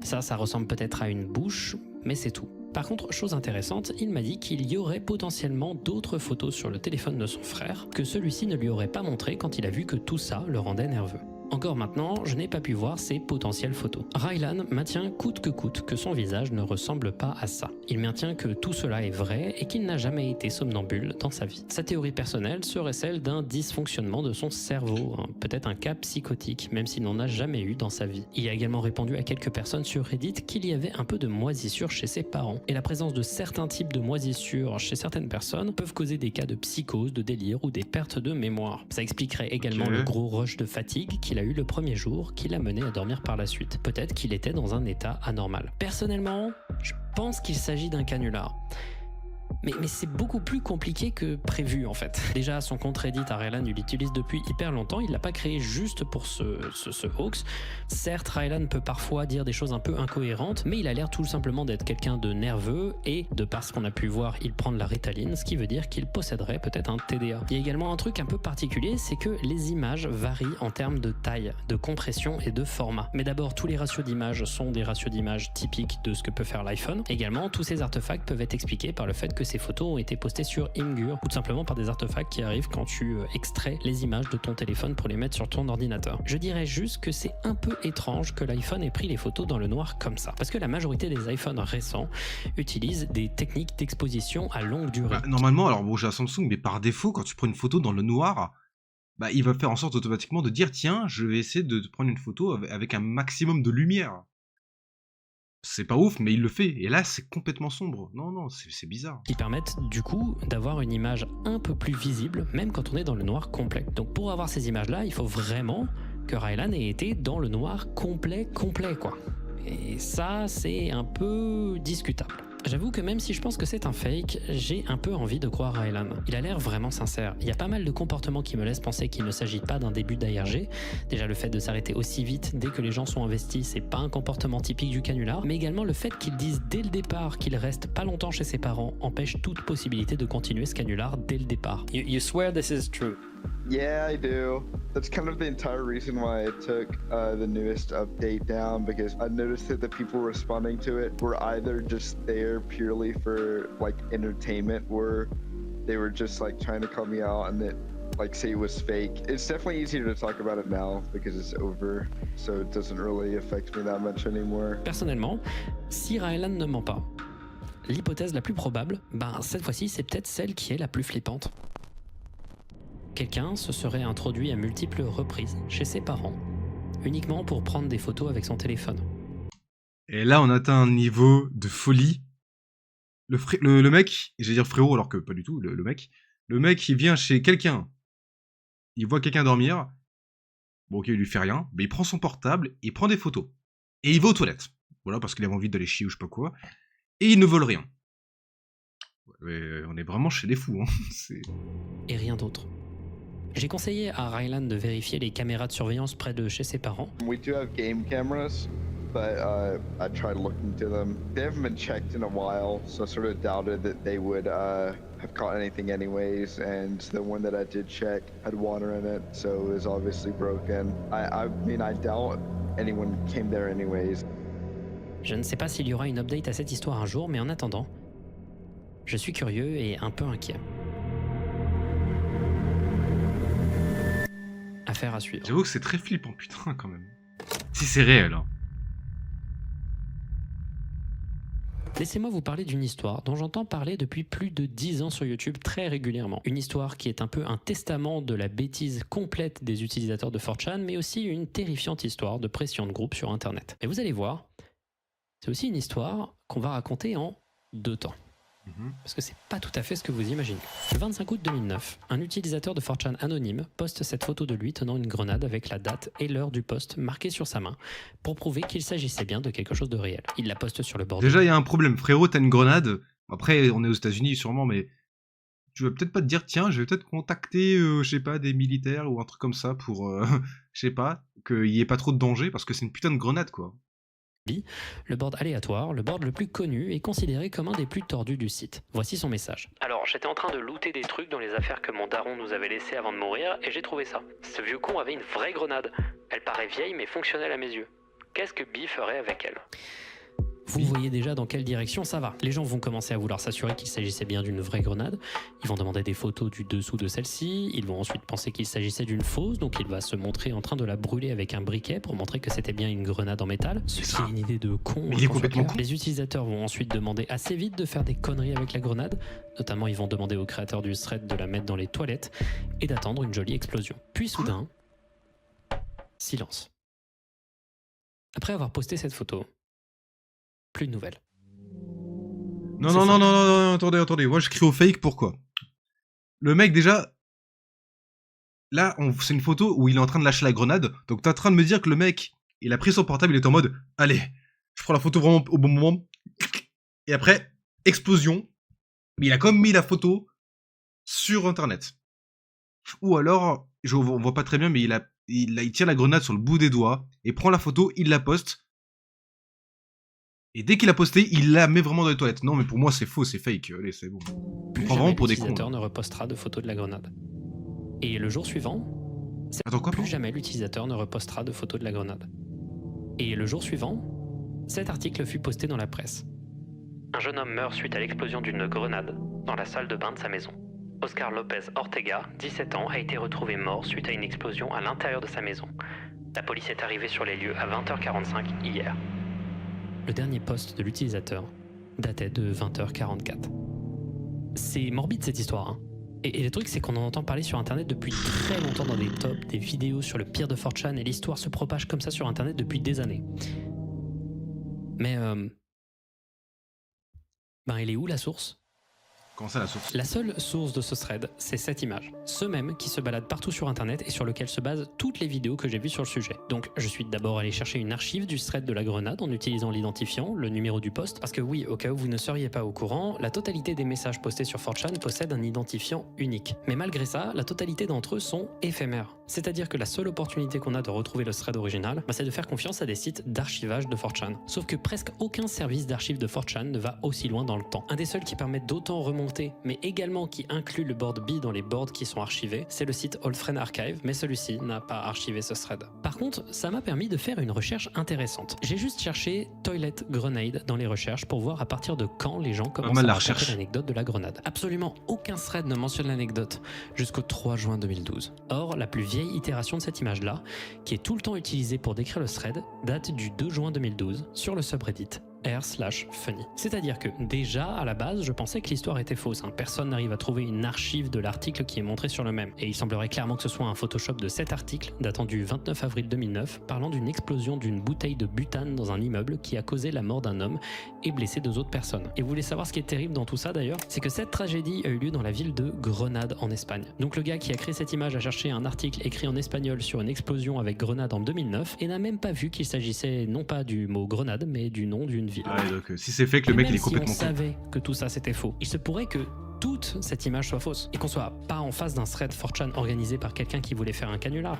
Ça ressemble peut-être à une bouche, mais c'est tout. Par contre, chose intéressante, il m'a dit qu'il y aurait potentiellement d'autres photos sur le téléphone de son frère que celui-ci ne lui aurait pas montré quand il a vu que tout ça le rendait nerveux. Encore maintenant, je n'ai pas pu voir ces potentielles photos. Rylan maintient coûte que son visage ne ressemble pas à ça. Il maintient que tout cela est vrai et qu'il n'a jamais été somnambule dans sa vie. Sa théorie personnelle serait celle d'un dysfonctionnement de son cerveau, peut-être un cas psychotique, même s'il n'en a jamais eu dans sa vie. Il a également répondu à quelques personnes sur Reddit qu'il y avait un peu de moisissure chez ses parents. Et la présence de certains types de moisissures chez certaines personnes peuvent causer des cas de psychose, de délire ou des pertes de mémoire. Ça expliquerait également le gros rush de fatigue qu'il a eu le premier jour qui l'a mené à dormir par la suite. Peut-être qu'il était dans un état anormal. Personnellement, je pense qu'il s'agit d'un canular. Mais c'est beaucoup plus compliqué que prévu en fait. Déjà, son compte Reddit à Rylan, il l'utilise depuis hyper longtemps, il l'a pas créé juste pour ce hoax. Certes, Rylan peut parfois dire des choses un peu incohérentes, mais il a l'air tout simplement d'être quelqu'un de nerveux et, de par ce qu'on a pu voir, il prend de la Ritaline, ce qui veut dire qu'il posséderait peut-être un TDA. Il y a également un truc un peu particulier, c'est que les images varient en termes de taille, de compression et de format. Mais d'abord, tous les ratios d'images sont des ratios d'images typiques de ce que peut faire l'iPhone. Également, tous ces artefacts peuvent être expliqués par le fait que ces photos ont été postées sur Imgur ou tout simplement par des artefacts qui arrivent quand tu extrais les images de ton téléphone pour les mettre sur ton ordinateur. Je dirais juste que c'est un peu étrange que l'iPhone ait pris les photos dans le noir comme ça, parce que la majorité des iPhones récents utilisent des techniques d'exposition à longue durée. Normalement, alors bon, j'ai un Samsung, mais par défaut, quand tu prends une photo dans le noir, il va faire en sorte automatiquement de dire tiens, je vais essayer de te prendre une photo avec un maximum de lumière. C'est pas ouf, mais il le fait. Et là, c'est complètement sombre. Non, c'est bizarre. Qui permettent du coup d'avoir une image un peu plus visible, même quand on est dans le noir complet. Donc pour avoir ces images-là, il faut vraiment que Rylan ait été dans le noir complet quoi. Et ça, c'est un peu discutable. J'avoue que même si je pense que c'est un fake, j'ai un peu envie de croire Rylan. Il a l'air vraiment sincère. Il y a pas mal de comportements qui me laissent penser qu'il ne s'agit pas d'un début d'ARG. Déjà le fait de s'arrêter aussi vite dès que les gens sont investis, c'est pas un comportement typique du canular, mais également le fait qu'il dise dès le départ qu'il reste pas longtemps chez ses parents empêche toute possibilité de continuer ce canular dès le départ. You swear this is true? Yeah, I do. That's kind of the entire reason why I took the newest update down, because I noticed that the people responding to it were either just there purely for like entertainment, or they were just like trying to call me out and that like say it was fake. It's definitely easier to talk about it now because it's over, so it doesn't really affect me that much anymore. Personnellement, si Rylan ne ment pas, l'hypothèse la plus probable, cette fois-ci, c'est peut-être celle qui est la plus flippante. Quelqu'un se serait introduit à multiples reprises chez ses parents, uniquement pour prendre des photos avec son téléphone. Et là, on atteint un niveau de folie. Le mec, j'allais dire frérot, alors que pas du tout, le mec, il vient chez quelqu'un, il voit quelqu'un dormir, bon ok, il lui fait rien, mais il prend son portable, il prend des photos, et il va aux toilettes. Voilà, parce qu'il avait envie d'aller chier ou je sais pas quoi, et il ne vole rien. On est vraiment chez les fous, hein. Et rien d'autre. J'ai conseillé à Rylan de vérifier les caméras de surveillance près de chez ses parents. We do have game cameras, but I tried looking into them. They haven't been checked in a while, so I sort of doubted that they would have caught anything anyways, and the one that I did check had water in it, so it was obviously broken. I mean, I doubt anyone came there anyways. Je ne sais pas s'il y aura une update à cette histoire un jour, mais en attendant, je suis curieux et un peu inquiet. Affaire à suivre. J'avoue que c'est très flippant, putain, quand même. Si c'est réel, hein. Laissez-moi vous parler d'une histoire dont j'entends parler depuis plus de 10 ans sur YouTube très régulièrement. Une histoire qui est un peu un testament de la bêtise complète des utilisateurs de 4chan, mais aussi une terrifiante histoire de pression de groupe sur Internet. Et vous allez voir, c'est aussi une histoire qu'on va raconter en 2 temps. Parce que c'est pas tout à fait ce que vous imaginez. Le 25 août 2009, un utilisateur de 4chan anonyme poste cette photo de lui tenant une grenade avec la date et l'heure du poste marquée sur sa main pour prouver qu'il s'agissait bien de quelque chose de réel. Il la poste sur le bord. Déjà, il y a un problème. Frérot, t'as une grenade. Après, on est aux États-Unis sûrement, mais tu vas peut-être pas te dire, tiens, je vais peut-être contacter, je sais pas, des militaires ou un truc comme ça pour, je sais pas, qu'il y ait pas trop de danger parce que c'est une putain de grenade, quoi. Le board aléatoire, le board le plus connu, est considéré comme un des plus tordus du site. Voici son message. Alors, j'étais en train de looter des trucs dans les affaires que mon daron nous avait laissées avant de mourir, et j'ai trouvé ça. Ce vieux con avait une vraie grenade. Elle paraît vieille, mais fonctionnelle à mes yeux. Qu'est-ce que Bi ferait avec elle ? Vous voyez déjà dans quelle direction ça va. Les gens vont commencer à vouloir s'assurer qu'il s'agissait bien d'une vraie grenade. Ils vont demander des photos du dessous de celle-ci. Ils vont ensuite penser qu'il s'agissait d'une fausse, donc il va se montrer en train de la brûler avec un briquet pour montrer que c'était bien une grenade en métal. Ce qui est une idée de con. Mais il est complètement con. Les utilisateurs vont ensuite demander assez vite de faire des conneries avec la grenade. Notamment, ils vont demander au créateur du thread de la mettre dans les toilettes et d'attendre une jolie explosion. Puis soudain, silence. Après avoir posté cette photo, plus de nouvelles. Non, attendez. Moi, je crie au fake, pourquoi ? Le mec, déjà, là, c'est une photo où il est en train de lâcher la grenade. Donc, t'es en train de me dire que le mec, il a pris son portable, il est en mode, allez, je prends la photo vraiment au bon moment. Et après, explosion. Mais il a quand même mis la photo sur Internet. Ou alors, on voit pas très bien, mais il tient la grenade sur le bout des doigts et prend la photo, il la poste. Et dès qu'il a posté, il la met vraiment dans les toilettes. Non, mais pour moi, c'est faux, c'est fake. Allez, c'est bon. Plus vraiment jamais pour des cons. L'utilisateur ne repostera de photos de la grenade. Et le jour suivant... Attends, quoi ? Plus jamais l'utilisateur ne repostera de photos de la grenade. Et le jour suivant, cet article fut posté dans la presse. Un jeune homme meurt suite à l'explosion d'une grenade dans la salle de bain de sa maison. Oscar Lopez Ortega, 17 ans, a été retrouvé mort suite à une explosion à l'intérieur de sa maison. La police est arrivée sur les lieux à 20h45 hier. Le dernier post de l'utilisateur datait de 20h44. C'est morbide cette histoire, hein. Et le truc, c'est qu'on en entend parler sur Internet depuis très longtemps dans des tops, des vidéos sur le pire de 4chan, et l'histoire se propage comme ça sur Internet depuis des années. Mais elle est où la source ? Comment ça, la source ? La seule source de ce thread, c'est cette image. Ce même qui se balade partout sur Internet et sur lequel se basent toutes les vidéos que j'ai vues sur le sujet. Donc, je suis d'abord allé chercher une archive du thread de la grenade en utilisant l'identifiant, le numéro du post. Parce que oui, au cas où vous ne seriez pas au courant, la totalité des messages postés sur 4chan possède un identifiant unique. Mais malgré ça, la totalité d'entre eux sont éphémères. C'est-à-dire que la seule opportunité qu'on a de retrouver le thread original, c'est de faire confiance à des sites d'archivage de 4chan. Sauf que presque aucun service d'archive de 4chan ne va aussi loin dans le temps. Un des seuls qui permet d'autant remonter, mais également qui inclut le board B dans les boards qui sont archivés, c'est le site Allfriend Archive, mais celui-ci n'a pas archivé ce thread. Par contre, ça m'a permis de faire une recherche intéressante. J'ai juste cherché Toilet Grenade dans les recherches pour voir à partir de quand les gens commencent à raconter l'anecdote de la grenade. Absolument aucun thread ne mentionne l'anecdote jusqu'au 3 juin 2012. Or, la plus vieille itération de cette image-là, qui est tout le temps utilisée pour décrire le thread, date du 2 juin 2012 sur le subreddit r/funny. C'est-à-dire que déjà à la base je pensais que l'histoire était fausse, personne n'arrive à trouver une archive de l'article qui est montré sur le même, et il semblerait clairement que ce soit un Photoshop de cet article datant du 29 avril 2009 parlant d'une explosion d'une bouteille de butane dans un immeuble qui a causé la mort d'un homme et blessé 2 autres personnes. Et vous voulez savoir ce qui est terrible dans tout ça d'ailleurs? C'est que cette tragédie a eu lieu dans la ville de Grenade en Espagne. Donc le gars qui a créé cette image a cherché un article écrit en espagnol sur une explosion avec Grenade en 2009 et n'a même pas vu qu'il s'agissait non pas du mot Grenade mais du nom d'une ville. Ah, donc si c'est fake, le mec il est complètement si on savait que tout ça c'était faux, il se pourrait que toute cette image soit fausse et qu'on soit pas en face d'un thread 4chan organisé par quelqu'un qui voulait faire un canular,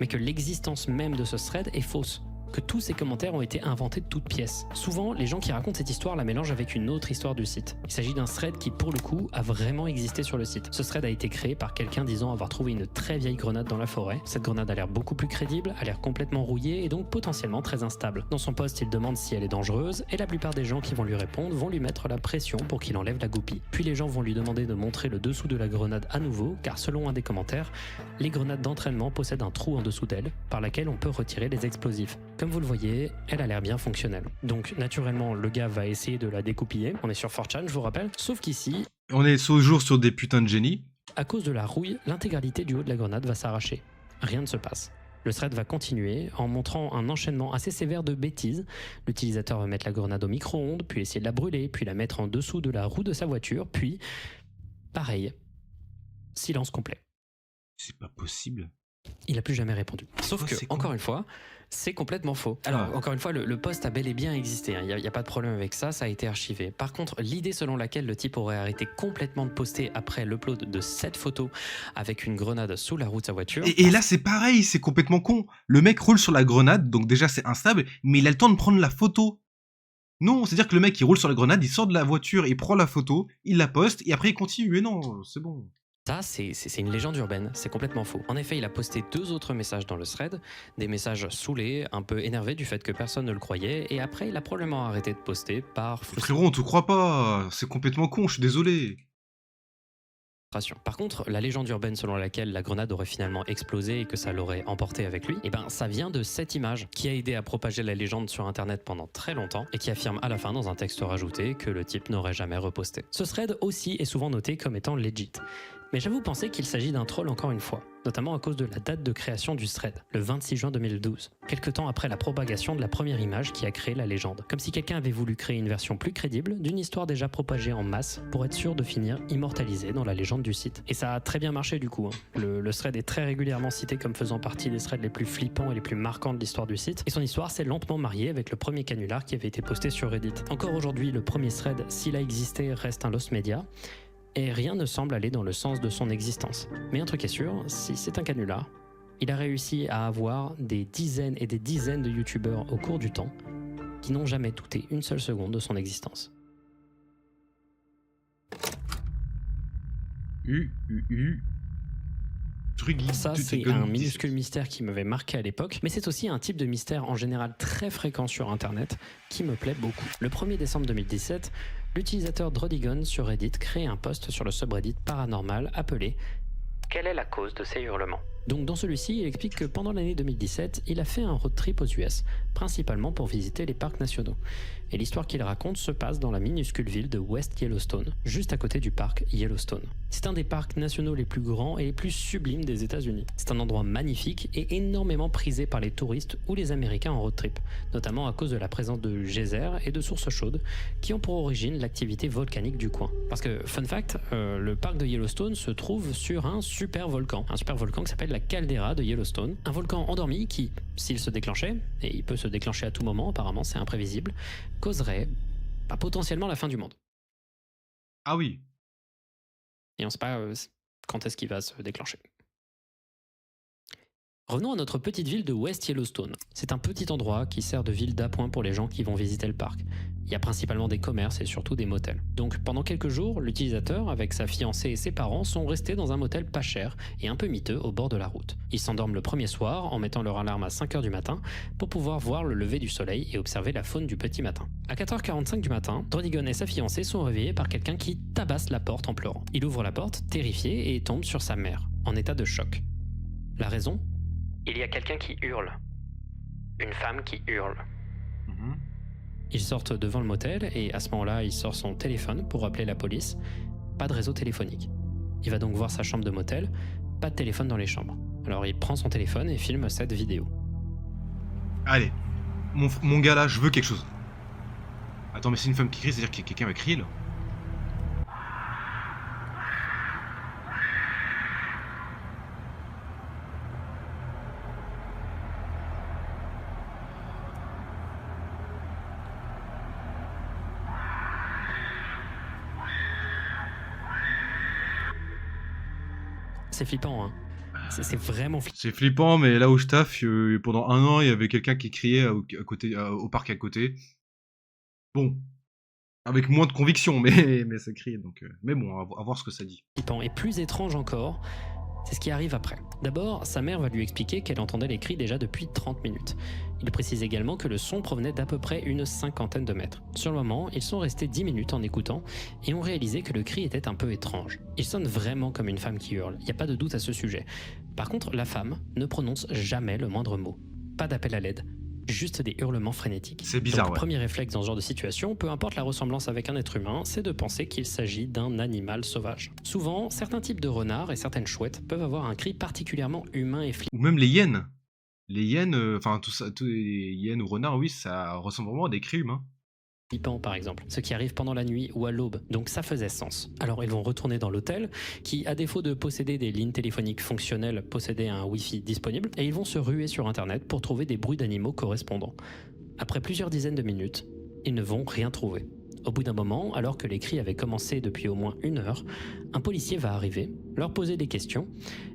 mais que l'existence même de ce thread est fausse, que tous ces commentaires ont été inventés de toutes pièces. Souvent, les gens qui racontent cette histoire la mélangent avec une autre histoire du site. Il s'agit d'un thread qui, pour le coup, a vraiment existé sur le site. Ce thread a été créé par quelqu'un disant avoir trouvé une très vieille grenade dans la forêt. Cette grenade a l'air beaucoup plus crédible, a l'air complètement rouillée et donc potentiellement très instable. Dans son post, il demande si elle est dangereuse et la plupart des gens qui vont lui répondre vont lui mettre la pression pour qu'il enlève la goupille. Puis les gens vont lui demander de montrer le dessous de la grenade à nouveau, car selon un des commentaires, les grenades d'entraînement possèdent un trou en dessous d'elle, par laquelle on peut retirer les explosifs. Comme vous le voyez, elle a l'air bien fonctionnelle. Donc naturellement, le gars va essayer de la découpiller. On est sur 4chan, je vous rappelle. Sauf qu'ici, on est toujours sur des putains de génies. à cause de la rouille, l'intégralité du haut de la grenade va s'arracher. Rien ne se passe. Le thread va continuer en montrant un enchaînement assez sévère de bêtises. L'utilisateur va mettre la grenade au micro-ondes, puis essayer de la brûler, puis la mettre en dessous de la roue de sa voiture, puis... pareil. Silence complet. C'est pas possible. Il n'a plus jamais répondu. Sauf que, encore une fois, c'est complètement faux. Alors, encore une fois, le post a bel et bien existé. Il n'y a pas de problème avec ça, ça a été archivé. Par contre, l'idée selon laquelle le type aurait arrêté complètement de poster après l'upload de cette photo avec une grenade sous la roue de sa voiture... Et là, c'est pareil, c'est complètement con. Le mec roule sur la grenade, donc déjà c'est instable, mais il a le temps de prendre la photo. Non, c'est-à-dire que le mec, il roule sur la grenade, il sort de la voiture, il prend la photo, il la poste, et après il continue. Mais non, c'est bon. Ça, c'est une légende urbaine, c'est complètement faux. En effet, il a posté 2 autres messages dans le thread, des messages saoulés, un peu énervés du fait que personne ne le croyait, et après, il a probablement arrêté de poster par frustration. Frérot, on te croit pas, c'est complètement con, je suis désolé. Par contre, la légende urbaine selon laquelle la grenade aurait finalement explosé et que ça l'aurait emporté avec lui, ça vient de cette image qui a aidé à propager la légende sur internet pendant très longtemps et qui affirme à la fin dans un texte rajouté que le type n'aurait jamais reposté. Ce thread aussi est souvent noté comme étant legit. Mais j'avoue penser qu'il s'agit d'un troll encore une fois, notamment à cause de la date de création du thread, le 26 juin 2012, quelque temps après la propagation de la première image qui a créé la légende. Comme si quelqu'un avait voulu créer une version plus crédible d'une histoire déjà propagée en masse pour être sûr de finir immortalisée dans la légende du site. Et ça a très bien marché du coup. Le thread est très régulièrement cité comme faisant partie des threads les plus flippants et les plus marquants de l'histoire du site, et son histoire s'est lentement mariée avec le premier canular qui avait été posté sur Reddit. Encore aujourd'hui, le premier thread, s'il a existé, reste un lost media, et rien ne semble aller dans le sens de son existence. Mais un truc est sûr, si c'est un canular, il a réussi à avoir des dizaines et des dizaines de youtubeurs au cours du temps qui n'ont jamais douté une seule seconde de son existence. Ça, c'est un minuscule mystère qui m'avait marqué à l'époque, mais c'est aussi un type de mystère en général très fréquent sur internet qui me plaît beaucoup. Le 1er décembre 2017, l'utilisateur Drodigon sur Reddit crée un post sur le subreddit paranormal appelé « Quelle est la cause de ces hurlements ?» Donc dans celui-ci, il explique que pendant l'année 2017, il a fait un road trip aux US, principalement pour visiter les parcs nationaux. Et l'histoire qu'il raconte se passe dans la minuscule ville de West Yellowstone, juste à côté du parc Yellowstone. C'est un des parcs nationaux les plus grands et les plus sublimes des États-Unis. C'est un endroit magnifique et énormément prisé par les touristes ou les Américains en road trip, notamment à cause de la présence de geysers et de sources chaudes qui ont pour origine l'activité volcanique du coin. Parce que, fun fact, le parc de Yellowstone se trouve sur un super volcan qui s'appelle la caldeira de Yellowstone, un volcan endormi qui, s'il se déclenchait, et il peut se déclencher à tout moment, apparemment c'est imprévisible, causerait potentiellement la fin du monde. Ah oui. Et on ne sait pas quand est-ce qu'il va se déclencher. Revenons à notre petite ville de West Yellowstone. C'est un petit endroit qui sert de ville d'appoint pour les gens qui vont visiter le parc. Il y a principalement des commerces et surtout des motels. Donc pendant quelques jours, l'utilisateur, avec sa fiancée et ses parents, sont restés dans un motel pas cher et un peu miteux au bord de la route. Ils s'endorment le premier soir en mettant leur alarme à 5h du matin pour pouvoir voir le lever du soleil et observer la faune du petit matin. À 4h45 du matin, Drodigon et sa fiancée sont réveillés par quelqu'un qui tabasse la porte en pleurant. Il ouvre la porte, terrifié, et tombe sur sa mère, en état de choc. La raison ? Il y a quelqu'un qui hurle. Une femme qui hurle. Ils sortent devant le motel et à ce moment-là, il sort son téléphone pour appeler la police. Pas de réseau téléphonique. Il va donc voir sa chambre de motel, pas de téléphone dans les chambres. Alors il prend son téléphone et filme cette vidéo. Allez, mon gars là, je veux quelque chose. Attends, mais c'est une femme qui crie, c'est-à-dire que quelqu'un va crier là. C'est flippant, hein. C'est vraiment flippant. C'est flippant, mais là où je taffe, pendant 1 an, il y avait quelqu'un qui criait au parc à côté. Bon, avec moins de conviction, mais ça criait donc. Mais bon, à voir ce que ça dit. Et plus étrange encore, c'est ce qui arrive après. D'abord, sa mère va lui expliquer qu'elle entendait les cris déjà depuis 30 minutes. Il précise également que le son provenait d'à peu près une 50aine de mètres. Sur le moment, ils sont restés 10 minutes en écoutant et ont réalisé que le cri était un peu étrange. Il sonne vraiment comme une femme qui hurle, il n'y a pas de doute à ce sujet. Par contre, la femme ne prononce jamais le moindre mot. Pas d'appel à l'aide. Juste des hurlements frénétiques. C'est bizarre, Donc, ouais. premier réflexe dans ce genre de situation, peu importe la ressemblance avec un être humain, c'est de penser qu'il s'agit d'un animal sauvage. Souvent, certains types de renards et certaines chouettes peuvent avoir un cri particulièrement humain et flippant. Ou même les hyènes. Les hyènes, enfin tout ça, tous les hyènes ou renards, oui, ça ressemble vraiment à des cris humains. Par exemple, ce qui arrive pendant la nuit ou à l'aube, donc ça faisait sens. Alors ils vont retourner dans l'hôtel, qui à défaut de posséder des lignes téléphoniques fonctionnelles, possédait un Wi-Fi disponible, et ils vont se ruer sur internet pour trouver des bruits d'animaux correspondants. Après plusieurs dizaines de minutes, ils ne vont rien trouver. Au bout d'un moment, alors que les cris avaient commencé depuis au moins 1 heure, un policier va arriver, leur poser des questions,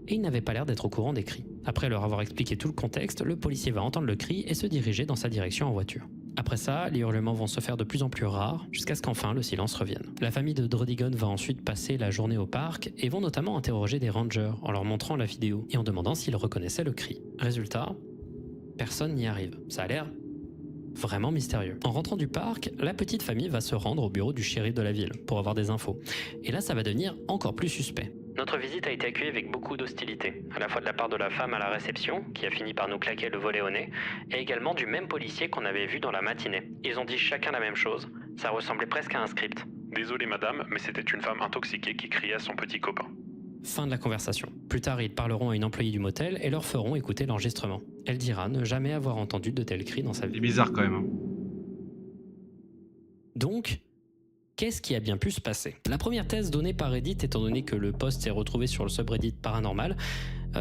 et il n'avait pas l'air d'être au courant des cris. Après leur avoir expliqué tout le contexte, le policier va entendre le cri et se diriger dans sa direction en voiture. Après ça, les hurlements vont se faire de plus en plus rares, jusqu'à ce qu'enfin le silence revienne. La famille de Drodigon va ensuite passer la journée au parc et vont notamment interroger des rangers en leur montrant la vidéo et en demandant s'ils reconnaissaient le cri. Résultat, personne n'y arrive. Ça a l'air vraiment mystérieux. En rentrant du parc, la petite famille va se rendre au bureau du shérif de la ville pour avoir des infos. Et là, ça va devenir encore plus suspect. Notre visite a été accueillie avec beaucoup d'hostilité, à la fois de la part de la femme à la réception, qui a fini par nous claquer le volet au nez, et également du même policier qu'on avait vu dans la matinée. Ils ont dit chacun la même chose, ça ressemblait presque à un script. Désolé madame, mais c'était une femme intoxiquée qui criait à son petit copain. Fin de la conversation. Plus tard, ils parleront à une employée du motel et leur feront écouter l'enregistrement. Elle dira ne jamais avoir entendu de tels cris dans sa vie. C'est bizarre quand même. Hein. Donc, qu'est-ce qui a bien pu se passer? La première thèse donnée par Reddit, étant donné que le post s'est retrouvé sur le subreddit paranormal,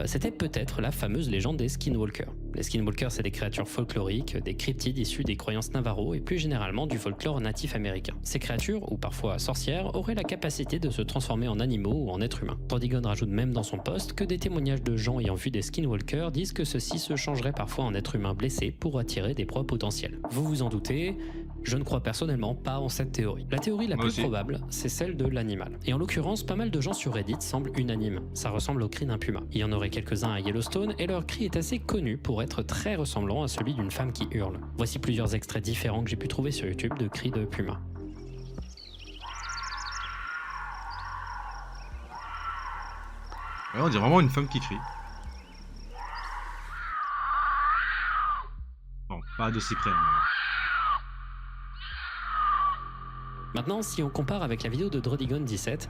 c'était peut-être la fameuse légende des skinwalkers. Les skinwalkers, c'est des créatures folkloriques, des cryptides issus des croyances navarro et plus généralement du folklore natif américain. Ces créatures, ou parfois sorcières, auraient la capacité de se transformer en animaux ou en êtres humains. Drodigon rajoute même dans son post que des témoignages de gens ayant vu des skinwalkers disent que ceux-ci se changeraient parfois en êtres humains blessés pour attirer des proies potentielles. Vous vous en doutez, je ne crois personnellement pas en cette théorie. La théorie la plus probable, c'est celle de l'animal. Et en l'occurrence, pas mal de gens sur Reddit semblent unanimes. Ça ressemble au cri d'un puma. Il y en aurait quelques-uns à Yellowstone et leur cri est assez connu pour être très ressemblant à celui d'une femme qui hurle. Voici plusieurs extraits différents que j'ai pu trouver sur YouTube de cris de puma. Ouais, on dirait vraiment une femme qui crie. Bon, pas d'aussi près. Maintenant, si on compare avec la vidéo de Drodigon 17,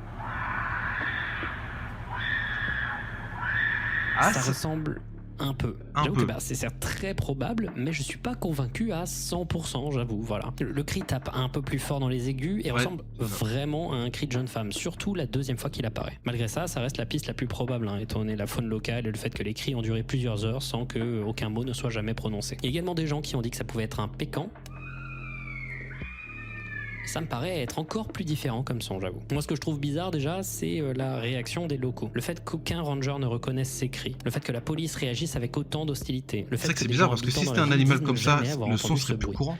ça ressemble un peu. J'avoue que c'est certes très probable, mais je suis pas convaincu à 100%, j'avoue, voilà. Le cri tape un peu plus fort dans les aigus et ressemble vraiment à un cri de jeune femme, surtout la deuxième fois qu'il apparaît. Malgré ça, ça reste la piste la plus probable, étant donné la faune locale et le fait que les cris ont duré plusieurs heures sans que aucun mot ne soit jamais prononcé. Il y a également des gens qui ont dit que ça pouvait être un pécan. Ça me paraît être encore plus différent comme son, j'avoue. Moi, ce que je trouve bizarre déjà, c'est la réaction des locaux. Le fait qu'aucun ranger ne reconnaisse ces cris. Le fait que la police réagisse avec autant d'hostilité. C'est vrai que c'est bizarre parce que si c'était un animal comme ça, le son serait plus courant.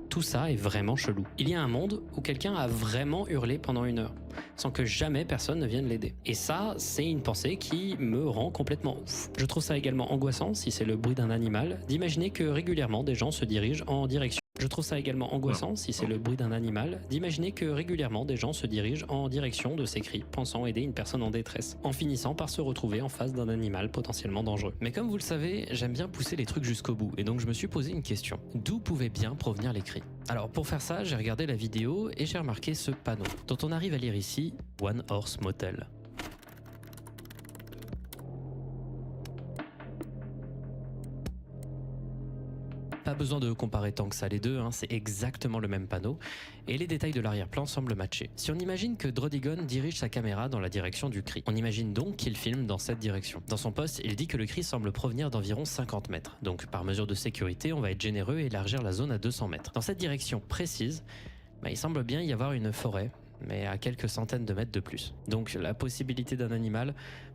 Tout ça est vraiment chelou. Il y a un monde où quelqu'un a vraiment hurlé pendant 1 heure, sans que jamais personne ne vienne l'aider. Et ça, c'est une pensée qui me rend complètement ouf. Je trouve ça également angoissant, si c'est le bruit d'un animal, d'imaginer que régulièrement des gens se dirigent en direction Je trouve ça également angoissant, si c'est le bruit d'un animal, d'imaginer que régulièrement des gens se dirigent en direction de ces cris, pensant aider une personne en détresse, en finissant par se retrouver en face d'un animal potentiellement dangereux. Mais comme vous le savez, j'aime bien pousser les trucs jusqu'au bout, et donc je me suis posé une question. D'où pouvaient bien provenir les cris? Alors pour faire ça, j'ai regardé la vidéo et j'ai remarqué ce panneau, dont on arrive à lire ici « One Horse Motel ». Pas besoin de comparer tant que ça les deux, hein, c'est exactement le même panneau, et les détails de l'arrière-plan semblent matcher. Si on imagine que Drodigon dirige sa caméra dans la direction du cri, on imagine donc qu'il filme dans cette direction. Dans son post, il dit que le cri semble provenir d'environ 50 mètres, donc par mesure de sécurité, on va être généreux et élargir la zone à 200 mètres. Dans cette direction précise, il semble bien y avoir une forêt, mais à quelques centaines de mètres de plus. Donc la possibilité d'un animal,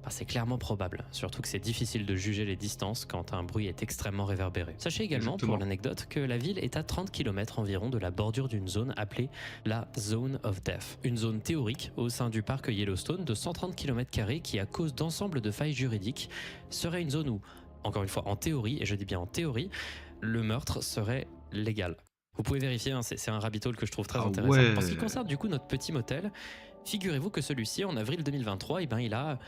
c'est clairement probable, surtout que c'est difficile de juger les distances quand un bruit est extrêmement réverbéré. Sachez également, pour l'anecdote, que la ville est à 30 km environ de la bordure d'une zone appelée la Zone of Death, une zone théorique au sein du parc Yellowstone de 130 km² qui, à cause d'ensemble de failles juridiques, serait une zone où, encore une fois en théorie, et je dis bien en théorie, le meurtre serait légal. Vous pouvez vérifier, hein, c'est un rabbit hole que je trouve très intéressant. Ouais. En ce qui concerne du coup notre petit motel, figurez-vous que celui-ci, en avril 2023, il a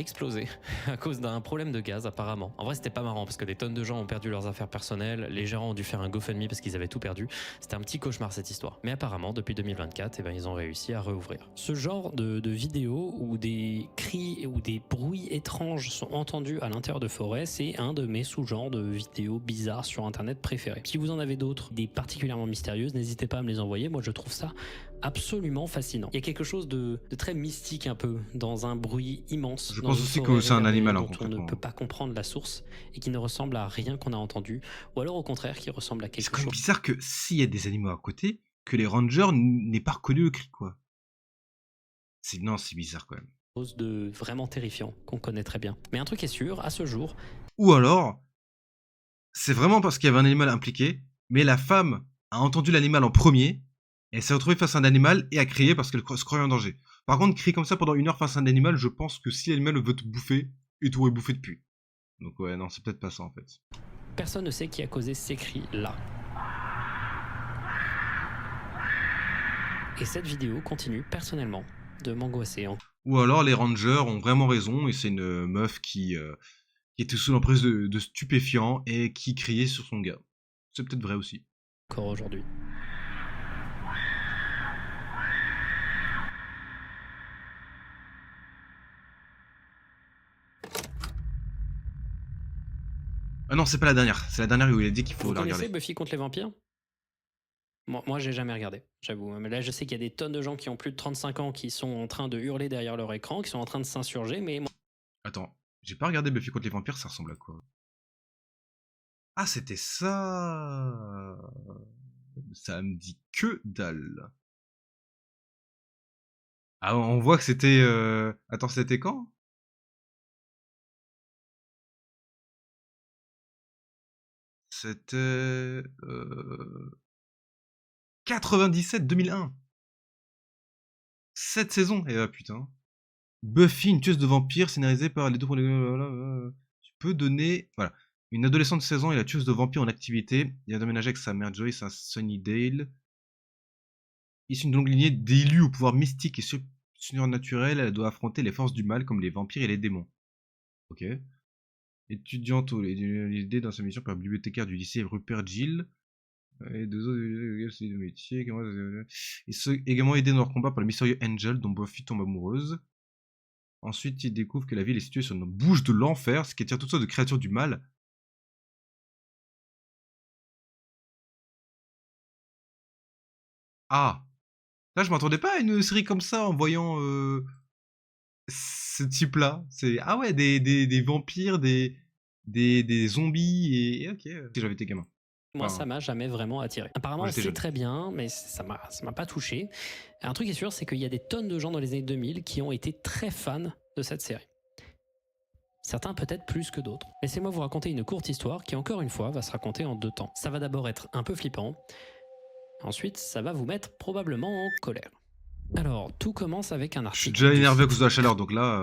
explosé à cause d'un problème de gaz apparemment. En vrai, c'était pas marrant parce que des tonnes de gens ont perdu leurs affaires personnelles, les gérants ont dû faire un GoFundMe parce qu'ils avaient tout perdu. C'était un petit cauchemar cette histoire. Mais apparemment, depuis 2024, ils ont réussi à réouvrir. Ce genre de vidéos où des cris ou des bruits étranges sont entendus à l'intérieur de forêts, c'est un de mes sous-genres de vidéos bizarres sur internet préférés. Si vous en avez d'autres, des particulièrement mystérieuses, n'hésitez pas à me les envoyer. Moi, je trouve ça absolument fascinant. Il y a quelque chose de très mystique un peu dans un bruit immense. Je pense aussi que c'est un animal dont on ne peut pas comprendre la source et qui ne ressemble à rien qu'on a entendu, ou alors au contraire qui ressemble à quelque chose. C'est quand même bizarre que s'il y a des animaux à côté, que les rangers n'aient pas reconnu le cri, quoi. Non, c'est bizarre quand même. Chose de vraiment terrifiant qu'on connaît très bien. Mais un truc est sûr, à ce jour. Ou alors, c'est vraiment parce qu'il y avait un animal impliqué, mais la femme a entendu l'animal en premier. Elle s'est retrouvée face à un animal et a crié parce qu'elle se croyait en danger. Par contre, crier comme ça pendant 1 heure face à un animal, je pense que si l'animal veut te bouffer, il t'aurait bouffé depuis. Donc ouais, non, c'est peut-être pas ça en fait. Personne ne sait qui a causé ces cris-là. Et cette vidéo continue personnellement de m'angoisser. Ou alors les rangers ont vraiment raison et c'est une meuf qui était sous l'emprise de stupéfiants et qui criait sur son gars. C'est peut-être vrai aussi. Encore aujourd'hui. Ah non, c'est pas la dernière. C'est la dernière où il a dit qu'il faut la regarder. Vous connaissez Buffy contre les vampires? Moi, j'ai jamais regardé, j'avoue. Mais là, je sais qu'il y a des tonnes de gens qui ont plus de 35 ans qui sont en train de hurler derrière leur écran, qui sont en train de s'insurger, mais moi... Attends, j'ai pas regardé Buffy contre les vampires, ça ressemble à quoi? Ah, c'était ça. Ça me dit que dalle. Ah, on voit que c'était... Attends, c'était quand? C'était... 97-2001. 7 saisons. Et putain. Buffy, une tueuse de vampires, scénarisée par les deux... Tu peux donner... Voilà. Une adolescente de 16 ans et la tueuse de vampires en activité. Il a déménagé avec sa mère Joyce à Sunnydale. Issue d'une longue lignée d'élus au pouvoir mystique et surnaturel, elle doit affronter les forces du mal comme les vampires et les démons. Ok. Étudiante l'idée dans sa mission par le bibliothécaire du lycée Rupert Gill. Et deux autres métiers. Ils sont également aidés dans leur combat par le mystérieux Angel dont Buffy tombe amoureuse. Ensuite, ils découvrent que la ville est située sur une bouche de l'enfer, ce qui attire toutes sortes de créatures du mal. Ah! Là, je m'attendais pas à une série comme ça en voyant ce type-là. C'est ah ouais, des vampires, des zombies et ok. Si j'avais été gamin. Moi, ça m'a jamais vraiment attiré. Apparemment, c'est très bien, mais ça m'a pas touché. Un truc qui est sûr, c'est qu'il y a des tonnes de gens dans les années 2000 qui ont été très fans de cette série. Certains peut-être plus que d'autres. Laissez-moi vous raconter une courte histoire qui, encore une fois, va se raconter en 2 temps. Ça va d'abord être un peu flippant. Ensuite, ça va vous mettre probablement en colère. Alors, tout commence avec un article. Je suis déjà énervé à cause de la chaleur, donc là,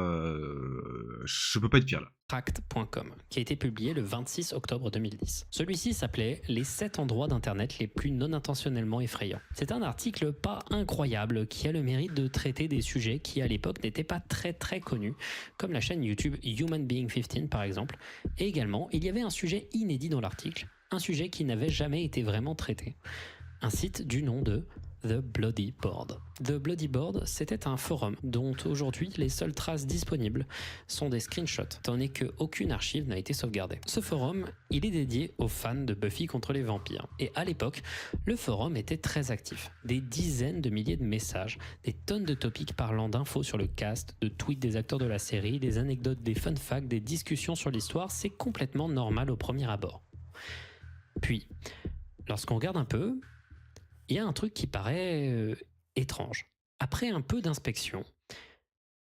je peux pas être pire là. Cracked.com, qui a été publié le 26 octobre 2010. Celui-ci s'appelait « Les 7 endroits d'internet les plus non intentionnellement effrayants ». C'est un article pas incroyable qui a le mérite de traiter des sujets qui à l'époque n'étaient pas très connus, comme la chaîne YouTube Human Being 15 par exemple, et également il y avait un sujet inédit dans l'article, un sujet qui n'avait jamais été vraiment traité. Un site du nom de The Bloody Board. The Bloody Board, c'était un forum dont aujourd'hui les seules traces disponibles sont des screenshots, tandis qu'aucune archive n'a été sauvegardée. Ce forum, il est dédié aux fans de Buffy contre les vampires. Et à l'époque, le forum était très actif. Des dizaines de milliers de messages, des tonnes de topics parlant d'infos sur le cast, de tweets des acteurs de la série, des anecdotes, des fun facts, des discussions sur l'histoire, c'est complètement normal au premier abord. Puis, lorsqu'on regarde un peu, il y a un truc qui paraît étrange. Après un peu d'inspection,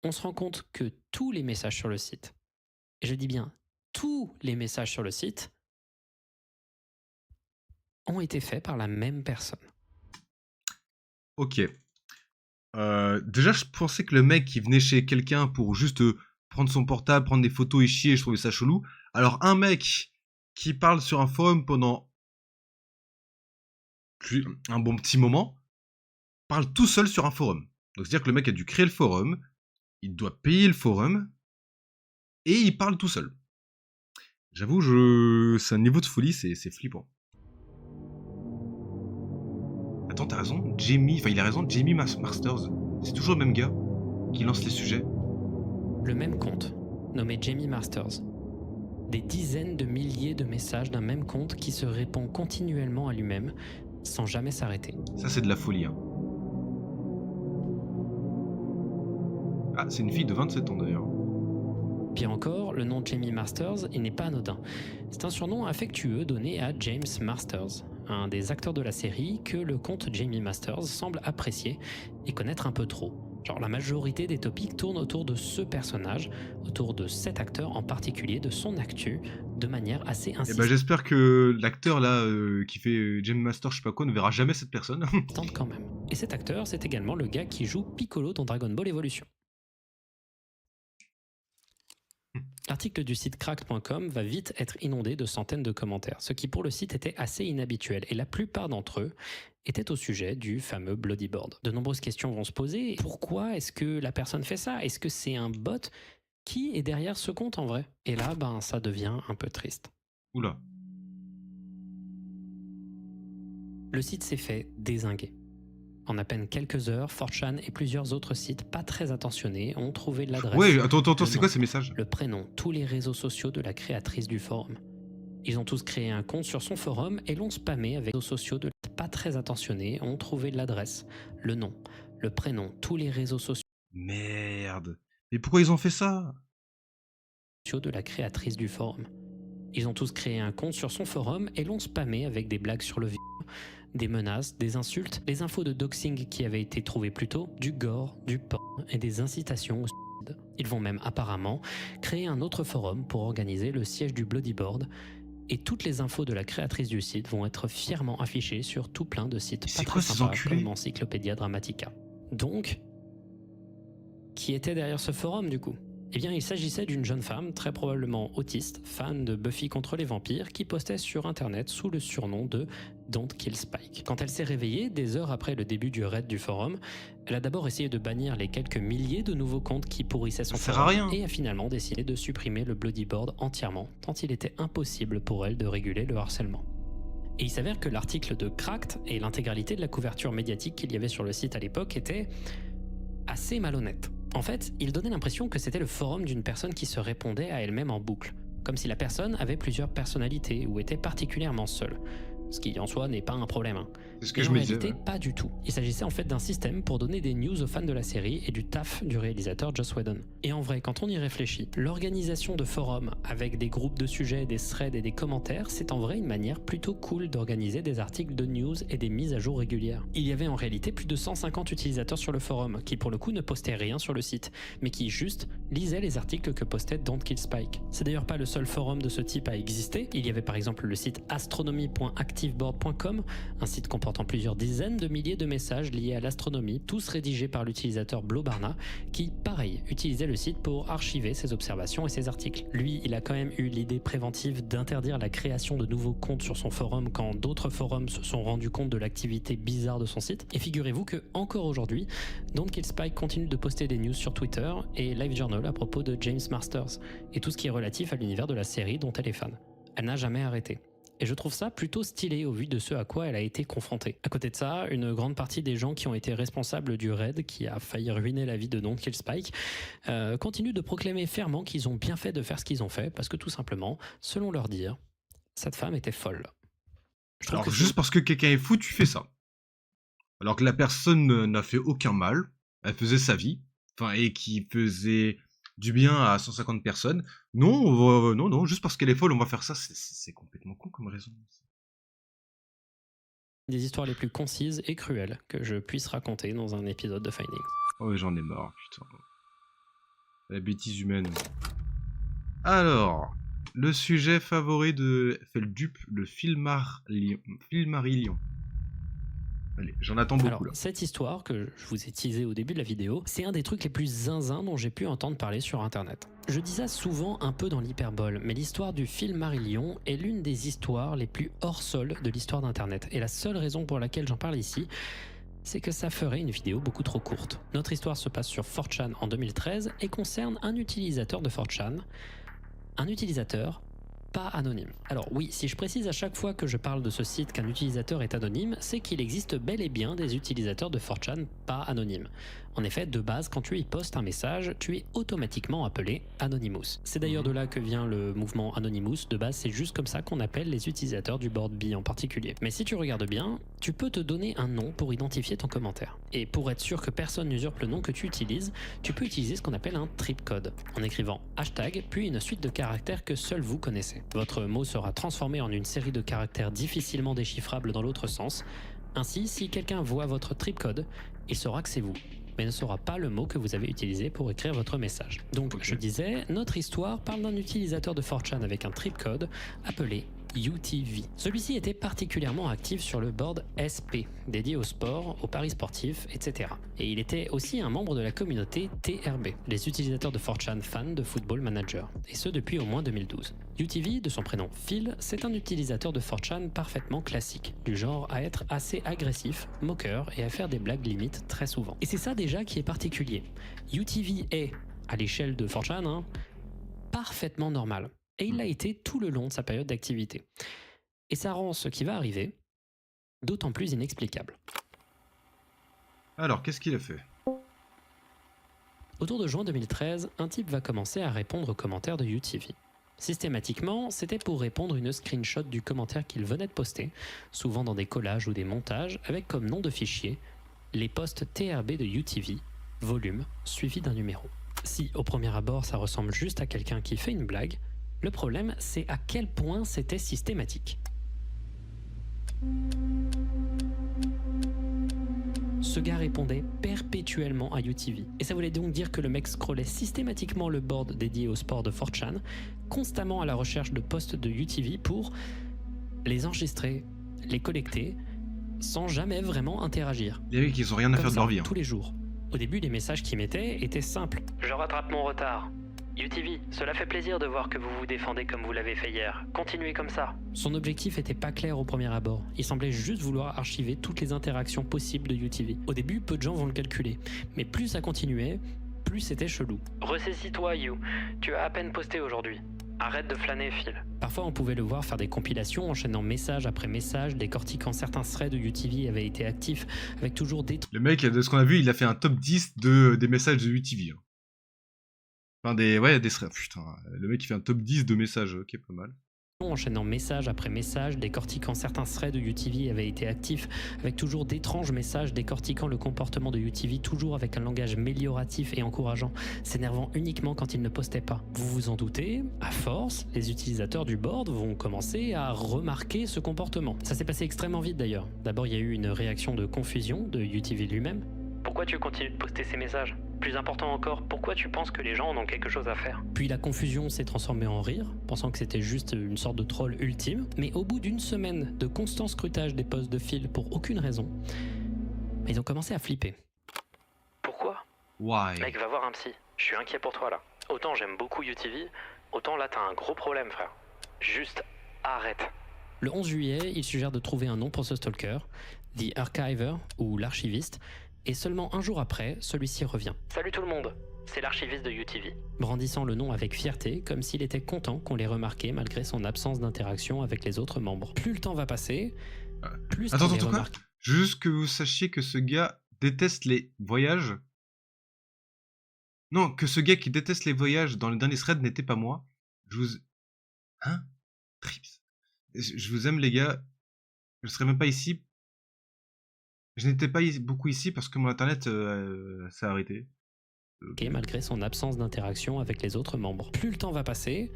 on se rend compte que tous les messages sur le site, et je dis bien tous les messages sur le site, ont été faits par la même personne. Ok. Déjà, je pensais que le mec qui venait chez quelqu'un pour juste prendre son portable, prendre des photos et chier, je trouvais ça chelou. Alors, un mec qui parle sur un forum pendant un bon petit moment, parle tout seul sur un forum. Donc c'est-à-dire que le mec a dû créer le forum, il doit payer le forum, et il parle tout seul. J'avoue, c'est un niveau de folie, c'est flippant. Attends, t'as raison, il a raison, Jamie Masters, c'est toujours le même gars qui lance les sujets. Le même compte, nommé Jamie Masters. Des dizaines de milliers de messages d'un même compte qui se répond continuellement à lui-même, sans jamais s'arrêter. Ça, c'est de la folie, hein. Ah, c'est une fille de 27 ans d'ailleurs. Pire encore, le nom Jamie Masters, il n'est pas anodin. C'est un surnom affectueux donné à James Masters, un des acteurs de la série que le compte Jamie Masters semble apprécier et connaître un peu trop. Genre la majorité des topics tournent autour de ce personnage, autour de cet acteur en particulier, de son actu, de manière assez insistante. J'espère que l'acteur là qui fait Jamie Masters, je sais pas quoi, ne verra jamais cette personne. Tente quand même. Et cet acteur, c'est également le gars qui joue Piccolo dans Dragon Ball Evolution. L'article du site cracked.com va vite être inondé de centaines de commentaires, ce qui pour le site était assez inhabituel, et la plupart d'entre eux étaient au sujet du fameux Bloody Board. De nombreuses questions vont se poser. Pourquoi est-ce que la personne fait ça? Est-ce que c'est un bot? Qui est derrière ce compte en vrai? Et là, ça devient un peu triste. Oula. Le site s'est fait dézinguer. En à peine quelques heures, 4chan et plusieurs autres sites pas très attentionnés ont trouvé l'adresse. Ouais, attends, c'est quoi ces messages? Le prénom, tous les réseaux sociaux de la créatrice du forum. Ils ont tous créé un compte sur son forum et l'ont spammé avec les réseaux sociaux de pas très attentionnés ont trouvé l'adresse, le nom, le prénom, tous les réseaux sociaux. Merde. Mais pourquoi ils ont fait ça? De la créatrice du forum. Ils ont tous créé un compte sur son forum et l'ont spammé avec des blagues sur le viol, des menaces, des insultes, des infos de doxing qui avaient été trouvées plus tôt, du gore, du porn et des incitations au suicide. Ils vont même apparemment créer un autre forum pour organiser le siège du Bloody Board, et toutes les infos de la créatrice du site vont être fièrement affichées sur tout plein de sites pas très sympas comme Encyclopédia Dramatica. Donc, qui était derrière ce forum du coup? Eh bien, il s'agissait d'une jeune femme, très probablement autiste, fan de Buffy contre les vampires, qui postait sur internet sous le surnom de Don't Kill Spike. Quand elle s'est réveillée, des heures après le début du raid du forum, elle a d'abord essayé de bannir les quelques milliers de nouveaux comptes qui pourrissaient son forum et a finalement décidé de supprimer le Bloody Board entièrement, tant il était impossible pour elle de réguler le harcèlement. Et il s'avère que l'article de Cracked et l'intégralité de la couverture médiatique qu'il y avait sur le site à l'époque était assez malhonnête. En fait, il donnait l'impression que c'était le forum d'une personne qui se répondait à elle-même en boucle, comme si la personne avait plusieurs personnalités ou était particulièrement seule. Ce qui en soi n'est pas un problème. C'est ce que je me disais. En réalité, pas du tout. Il s'agissait en fait d'un système pour donner des news aux fans de la série et du taf du réalisateur Joss Whedon. Et en vrai, quand on y réfléchit, l'organisation de forums avec des groupes de sujets, des threads et des commentaires, c'est en vrai une manière plutôt cool d'organiser des articles de news et des mises à jour régulières. Il y avait en réalité plus de 150 utilisateurs sur le forum, qui pour le coup ne postaient rien sur le site, mais qui juste lisaient les articles que postait Don't Kill Spike. C'est d'ailleurs pas le seul forum de ce type à exister. Il y avait par exemple le site astronomy.active activeboard.com, un site comportant plusieurs dizaines de milliers de messages liés à l'astronomie, tous rédigés par l'utilisateur Blobarna, qui, pareil, utilisait le site pour archiver ses observations et ses articles. Lui, il a quand même eu l'idée préventive d'interdire la création de nouveaux comptes sur son forum quand d'autres forums se sont rendus compte de l'activité bizarre de son site. Et figurez-vous que, encore aujourd'hui, Don't Kill Spike continue de poster des news sur Twitter et LiveJournal à propos de James Masters et tout ce qui est relatif à l'univers de la série dont elle est fan. Elle n'a jamais arrêté. Et je trouve ça plutôt stylé au vu de ce à quoi elle a été confrontée. À côté de ça, une grande partie des gens qui ont été responsables du raid qui a failli ruiner la vie de Don't Kill Spike continuent de proclamer fermement qu'ils ont bien fait de faire ce qu'ils ont fait parce que tout simplement, selon leur dire, cette femme était folle. Alors juste parce que quelqu'un est fou, tu fais ça. Alors que la personne n'a fait aucun mal, elle faisait sa vie, et qui faisait du bien à 150 personnes. Non, juste parce qu'elle est folle, on va faire ça, c'est complètement con comme raison. Des histoires les plus concises et cruelles que je puisse raconter dans un épisode de Findings. Oh mais j'en ai marre, putain. La bêtise humaine. Alors, le sujet favori de Feldup, le Filmarillion. Allez, j'en attends beaucoup. Alors, là. Cette histoire que je vous ai teasée au début de la vidéo, c'est un des trucs les plus zinzins dont j'ai pu entendre parler sur internet. Je dis ça souvent un peu dans l'hyperbole, mais l'histoire du Filmarillion est l'une des histoires les plus hors sol de l'histoire d'internet. Et la seule raison pour laquelle j'en parle ici, c'est que ça ferait une vidéo beaucoup trop courte. Notre histoire se passe sur 4chan en 2013 et concerne un utilisateur de 4chan. Un utilisateur pas anonyme. Alors oui, si je précise à chaque fois que je parle de ce site qu'un utilisateur est anonyme, c'est qu'il existe bel et bien des utilisateurs de 4chan pas anonymes. En effet, de base, quand tu y postes un message, tu es automatiquement appelé Anonymous. C'est d'ailleurs de là que vient le mouvement Anonymous. De base, c'est juste comme ça qu'on appelle les utilisateurs du board B en particulier. Mais si tu regardes bien, tu peux te donner un nom pour identifier ton commentaire. Et pour être sûr que personne n'usurpe le nom que tu utilises, tu peux utiliser ce qu'on appelle un tripcode, en écrivant hashtag, puis une suite de caractères que seul vous connaissez. Votre mot sera transformé en une série de caractères difficilement déchiffrables dans l'autre sens. Ainsi, si quelqu'un voit votre tripcode, il saura que c'est vous, mais ne saura pas le mot que vous avez utilisé pour écrire votre message. Donc, je disais, notre histoire parle d'un utilisateur de 4chan avec un tripcode appelé UTV. Celui-ci était particulièrement actif sur le board SP, dédié au sport, aux paris sportifs, etc. Et il était aussi un membre de la communauté TRB, les utilisateurs de 4chan fans de Football Manager, et ce depuis au moins 2012. UTV, de son prénom Phil, c'est un utilisateur de 4chan parfaitement classique, du genre à être assez agressif, moqueur et à faire des blagues limites très souvent. Et c'est ça déjà qui est particulier. UTV est, à l'échelle de 4chan, parfaitement normal. Et il l'a été tout le long de sa période d'activité. Et ça rend ce qui va arriver d'autant plus inexplicable. Alors, qu'est-ce qu'il a fait ? Autour de juin 2013, un type va commencer à répondre aux commentaires de UTV. Systématiquement, c'était pour répondre une screenshot du commentaire qu'il venait de poster, souvent dans des collages ou des montages, avec comme nom de fichier les posts TRB de UTV, volume, suivi d'un numéro. Si, au premier abord, ça ressemble juste à quelqu'un qui fait une blague, le problème, c'est à quel point c'était systématique. Ce gars répondait perpétuellement à UTV. Et ça voulait donc dire que le mec scrollait systématiquement le board dédié au sport de 4chan, constamment à la recherche de posts de UTV pour les enregistrer, les collecter, sans jamais vraiment interagir. Les mecs, ils ont rien à faire de leur vie. Tous les jours. Au début, les messages qu'il mettait étaient simples. Je rattrape mon retard. UTV, cela fait plaisir de voir que vous vous défendez comme vous l'avez fait hier. Continuez comme ça. Son objectif était pas clair au premier abord. Il semblait juste vouloir archiver toutes les interactions possibles de UTV. Au début, peu de gens vont le calculer. Mais plus ça continuait, plus c'était chelou. Ressaisis-toi, You. Tu as à peine posté aujourd'hui. Arrête de flâner, Phil. Parfois, on pouvait le voir faire des compilations, enchaînant message après message, décortiquant certains threads où UTV avait été actif, avec toujours des... Le mec, de ce qu'on a vu, il a fait un top 10 des messages de UTV. Enfin, des threads. Putain, le mec, il fait un top 10 de messages, ok, pas mal. Enchaînant message après message, décortiquant certains threads où UTV avait été actif, avec toujours d'étranges messages décortiquant le comportement de UTV, toujours avec un langage mélioratif et encourageant, s'énervant uniquement quand il ne postait pas. Vous vous en doutez, à force, les utilisateurs du board vont commencer à remarquer ce comportement. Ça s'est passé extrêmement vite d'ailleurs. D'abord, il y a eu une réaction de confusion de UTV lui-même. Pourquoi tu continues de poster ces messages? Plus important encore, pourquoi tu penses que les gens en ont quelque chose à faire? Puis la confusion s'est transformée en rire, pensant que c'était juste une sorte de troll ultime. Mais au bout d'une semaine de constant scrutage des posts de Phil pour aucune raison, ils ont commencé à flipper. Pourquoi? Why? Mec, va voir un psy. Je suis inquiet pour toi là. Autant j'aime beaucoup UTV, autant là t'as un gros problème, frère. Juste arrête. Le 11 juillet, il suggère de trouver un nom pour ce stalker, The Archiver ou l'archiviste, et seulement un jour après, celui-ci revient. Salut tout le monde, c'est l'archiviste de UTV. Brandissant le nom avec fierté, comme s'il était content qu'on l'ait remarqué malgré son absence d'interaction avec les autres membres. Plus le temps va passer, plus Attends, on les quoi? remarque. Juste que vous sachiez que ce gars déteste les voyages. Non, que ce gars qui déteste les voyages dans le dernier thread n'était pas moi. Je vous... Hein? Trips. Je vous aime les gars. Je serais même pas ici. Je n'étais pas beaucoup ici parce que mon internet s'est arrêté. Malgré son absence d'interaction avec les autres membres. Plus le temps va passer,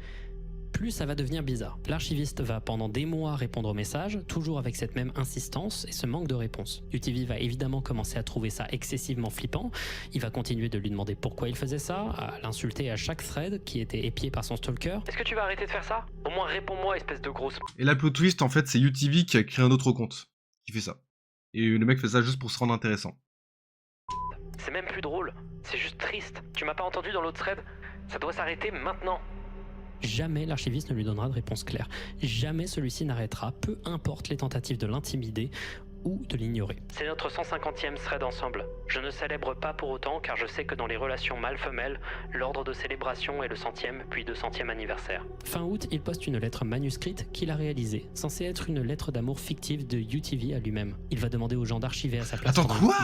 plus ça va devenir bizarre. L'archiviste va pendant des mois répondre aux messages, toujours avec cette même insistance et ce manque de réponse. UTV va évidemment commencer à trouver ça excessivement flippant. Il va continuer de lui demander pourquoi il faisait ça, à l'insulter à chaque thread qui était épié par son stalker. Est-ce que tu vas arrêter de faire ça? Au moins réponds-moi, espèce de grosse... Et la plot twist, en fait, c'est UTV qui a créé un autre compte qui fait ça. Et le mec fait ça juste pour se rendre intéressant. C'est même plus drôle, c'est juste triste. Tu m'as pas entendu dans l'autre thread? Ça doit s'arrêter maintenant. Jamais l'archiviste ne lui donnera de réponse claire. Jamais celui-ci n'arrêtera, peu importe les tentatives de l'intimider ou de l'ignorer. C'est notre 150e thread ensemble. Je ne célèbre pas pour autant car je sais que dans les relations mâle-femelle, l'ordre de célébration est le 100e puis 200e anniversaire. Fin août, il poste une lettre manuscrite qu'il a réalisée, censée être une lettre d'amour fictive de UTV à lui-même. Il va demander aux gens d'archiver à sa place. Attends, quoi?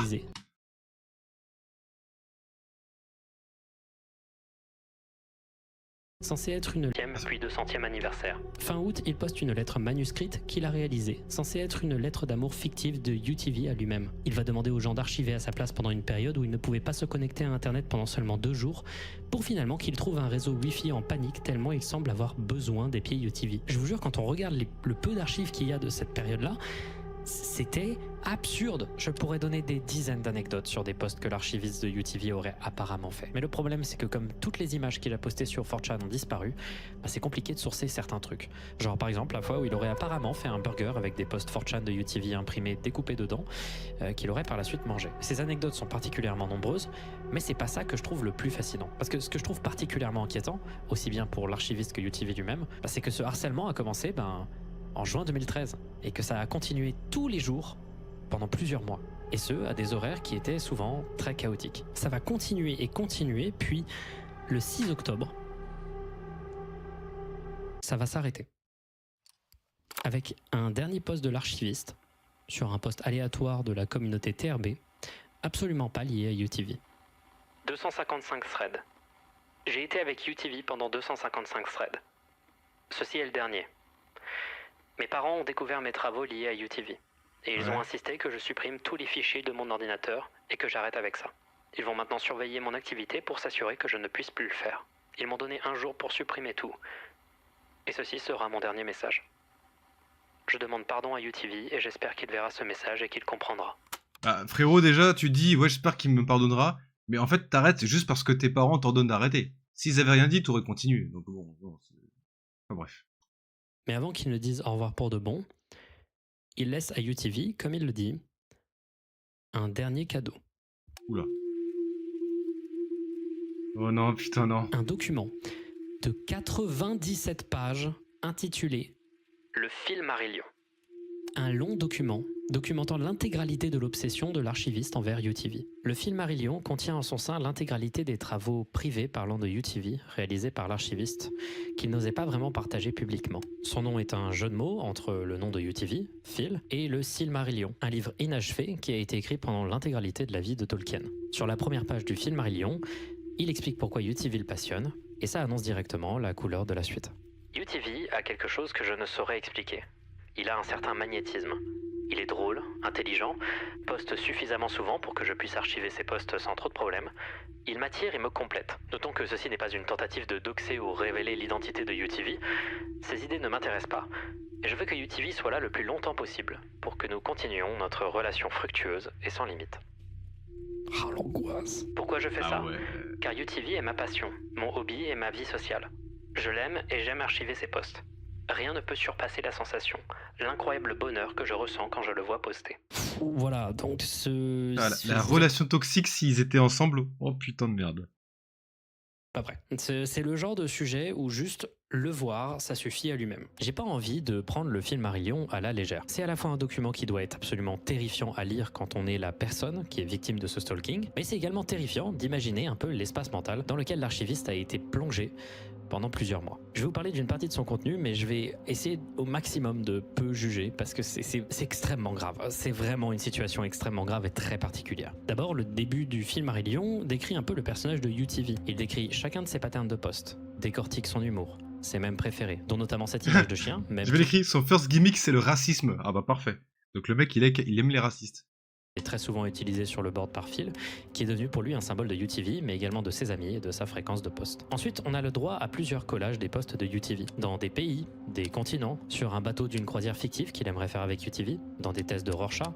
Censé être une puis 200e anniversaire. Fin août, il poste une lettre manuscrite qu'il a réalisée, censée être une lettre d'amour fictive de UTV à lui-même. Il va demander aux gens d'archiver à sa place pendant une période où il ne pouvait pas se connecter à internet pendant seulement 2 jours, pour finalement qu'il trouve un réseau Wi-Fi en panique tellement il semble avoir besoin des pieds UTV. Je vous jure, quand on regarde le peu d'archives qu'il y a de cette période-là, c'était absurde. Je pourrais donner des dizaines d'anecdotes sur des posts que l'archiviste de UTV aurait apparemment fait. Mais le problème, c'est que comme toutes les images qu'il a postées sur 4chan ont disparu, c'est compliqué de sourcer certains trucs. Genre par exemple la fois où il aurait apparemment fait un burger avec des posts 4chan de UTV imprimés découpés dedans, qu'il aurait par la suite mangé. Ces anecdotes sont particulièrement nombreuses, mais c'est pas ça que je trouve le plus fascinant. Parce que ce que je trouve particulièrement inquiétant, aussi bien pour l'archiviste que UTV lui-même, c'est que ce harcèlement a commencé en juin 2013, et que ça a continué tous les jours pendant plusieurs mois, et ce, à des horaires qui étaient souvent très chaotiques. Ça va continuer et continuer, puis le 6 octobre, ça va s'arrêter. Avec un dernier post de l'archiviste, sur un post aléatoire de la communauté TRB, absolument pas lié à UTV. 255 threads. J'ai été avec UTV pendant 255 threads. Ceci est le dernier. Mes parents ont découvert mes travaux liés à UTV, et ils ont insisté que je supprime tous les fichiers de mon ordinateur et que j'arrête avec ça. Ils vont maintenant surveiller mon activité pour s'assurer que je ne puisse plus le faire. Ils m'ont donné un jour pour supprimer tout, et ceci sera mon dernier message. Je demande pardon à UTV et j'espère qu'il verra ce message et qu'il comprendra. Ah, frérot, déjà, tu dis, ouais, j'espère qu'il me pardonnera, mais en fait, t'arrêtes juste parce que tes parents t'ordonnent d'arrêter. S'ils avaient rien dit, t'aurais continué. Donc bon c'est... Enfin, bref. Mais avant qu'il ne dise au revoir pour de bon, il laisse à UTV, comme il le dit, un dernier cadeau. Oula. Oh non, putain non. Un document de 97 pages intitulé « Le Silmarillion ». Un long document documentant l'intégralité de l'obsession de l'archiviste envers UTV. Le Silmarillion contient en son sein l'intégralité des travaux privés parlant de UTV réalisés par l'archiviste, qu'il n'osait pas vraiment partager publiquement. Son nom est un jeu de mots entre le nom de UTV, Phil, et le Silmarillion, un livre inachevé qui a été écrit pendant l'intégralité de la vie de Tolkien. Sur la première page du Silmarillion, il explique pourquoi UTV le passionne, et ça annonce directement la couleur de la suite. UTV a quelque chose que je ne saurais expliquer. Il a un certain magnétisme. Il est drôle, intelligent, poste suffisamment souvent pour que je puisse archiver ses posts sans trop de problèmes. Il m'attire et me complète. Notons que ceci n'est pas une tentative de doxer ou révéler l'identité de UTV. Ces idées ne m'intéressent pas. Et je veux que UTV soit là le plus longtemps possible, pour que nous continuions notre relation fructueuse et sans limite. Ah, l'angoisse. Pourquoi je fais ça? ouais. Car UTV est ma passion, mon hobby et ma vie sociale. Je l'aime et j'aime archiver ses posts. Rien ne peut surpasser la sensation, l'incroyable bonheur que je ressens quand je le vois poster. Voilà, donc La relation toxique s'ils étaient ensemble, oh putain de merde. Après, c'est le genre de sujet où juste le voir, ça suffit à lui-même. J'ai pas envie de prendre le film Marillion à la légère. C'est à la fois un document qui doit être absolument terrifiant à lire quand on est la personne qui est victime de ce stalking, mais c'est également terrifiant d'imaginer un peu l'espace mental dans lequel l'archiviste a été plongé pendant plusieurs mois. Je vais vous parler d'une partie de son contenu, mais je vais essayer au maximum de peu juger parce que c'est extrêmement grave. C'est vraiment une situation extrêmement grave et très particulière. D'abord, le début du film Marillion décrit un peu le personnage de UTV. Il décrit chacun de ses patterns de poste, décortique son humour, ses mêmes préférés, dont notamment cette image de chien. Même Je vais l'écrire, son first gimmick c'est le racisme. Ah bah parfait. Donc le mec il aime les racistes. est très souvent utilisé sur le board par fil, qui est devenu pour lui un symbole de UTV, mais également de ses amis et de sa fréquence de poste. Ensuite, on a le droit à plusieurs collages des postes de UTV, dans des pays, des continents, sur un bateau d'une croisière fictive qu'il aimerait faire avec UTV, dans des tests de Rorschach.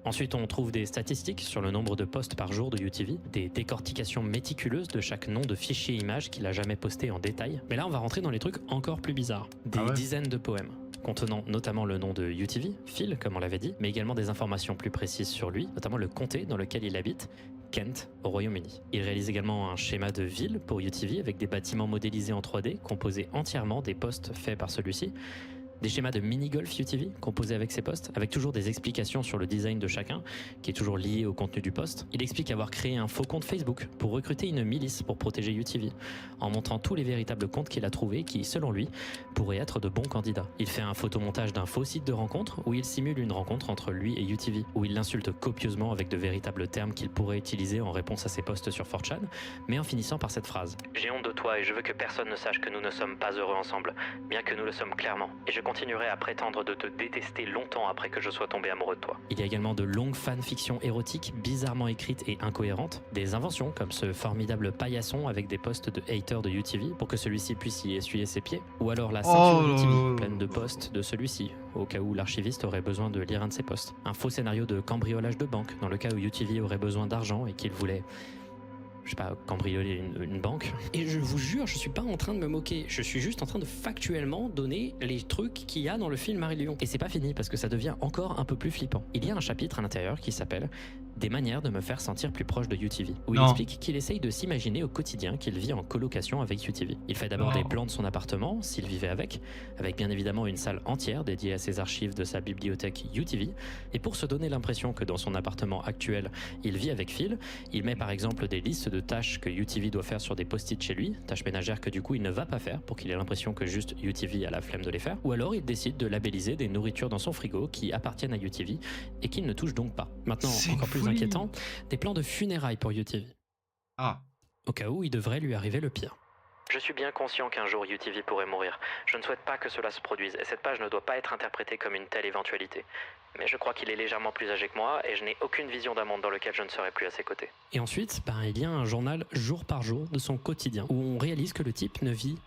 Ensuite, on trouve des statistiques sur le nombre de posts par jour de UTV, des décortications méticuleuses de chaque nom de fichier image qu'il a jamais posté en détail. Mais là, on va rentrer dans les trucs encore plus bizarres. Des dizaines de poèmes, contenant notamment le nom de UTV, Phil, comme on l'avait dit, mais également des informations plus précises sur lui, notamment le comté dans lequel il habite, Kent, au Royaume-Uni. Il réalise également un schéma de ville pour UTV avec des bâtiments modélisés en 3D, composés entièrement des postes faits par celui-ci. Des schémas de mini-golf UTV composés avec ces postes, avec toujours des explications sur le design de chacun, qui est toujours lié au contenu du poste. Il explique avoir créé un faux compte Facebook pour recruter une milice pour protéger UTV, en montrant tous les véritables comptes qu'il a trouvés qui, selon lui, pourraient être de bons candidats. Il fait un photomontage d'un faux site de rencontre où il simule une rencontre entre lui et UTV, où il l'insulte copieusement avec de véritables termes qu'il pourrait utiliser en réponse à ses posts sur 4chan, mais en finissant par cette phrase. J'ai honte de toi et je veux que personne ne sache que nous ne sommes pas heureux ensemble, bien que nous le sommes clairement. Et je continuerai à prétendre de te détester longtemps après que je sois tombé amoureux de toi. Il y a également de longues fanfictions érotiques bizarrement écrites et incohérentes, des inventions comme ce formidable paillasson avec des posts de haters de UTV pour que celui-ci puisse y essuyer ses pieds, ou alors la ceinture UTV pleine de posts de celui-ci, au cas où l'archiviste aurait besoin de lire un de ses posts. Un faux scénario de cambriolage de banque, dans le cas où UTV aurait besoin d'argent et qu'il voulait, je sais pas, cambrioler une banque. Et je vous jure, je suis pas en train de me moquer, je suis juste en train de factuellement donner les trucs qu'il y a dans le film Marillion. Et c'est pas fini parce que ça devient encore un peu plus flippant. Il y a un chapitre à l'intérieur qui s'appelle Des manières de me faire sentir plus proche de UTV, où il explique qu'il essaye de s'imaginer au quotidien qu'il vit en colocation avec UTV. Il fait d'abord des plans de son appartement, s'il vivait avec bien évidemment une salle entière dédiée à ses archives de sa bibliothèque UTV, et pour se donner l'impression que dans son appartement actuel, il vit avec Phil, il met par exemple des listes de tâches que UTV doit faire sur des post-it chez lui, tâches ménagères que du coup il ne va pas faire pour qu'il ait l'impression que juste UTV a la flemme de les faire, ou alors il décide de labelliser des nourritures dans son frigo qui appartiennent à UTV et qu'il ne touche donc pas. Maintenant, encore plus inquiétant, des plans de funérailles pour UTV. Au cas où il devrait lui arriver le pire. Je suis bien conscient qu'un jour UTV pourrait mourir. Je ne souhaite pas que cela se produise, et cette page ne doit pas être interprétée comme une telle éventualité. Mais je crois qu'il est légèrement plus âgé que moi, et je n'ai aucune vision d'un monde dans lequel je ne serai plus à ses côtés. Et ensuite, il y a un journal jour par jour de son quotidien, où on réalise que le type ne vit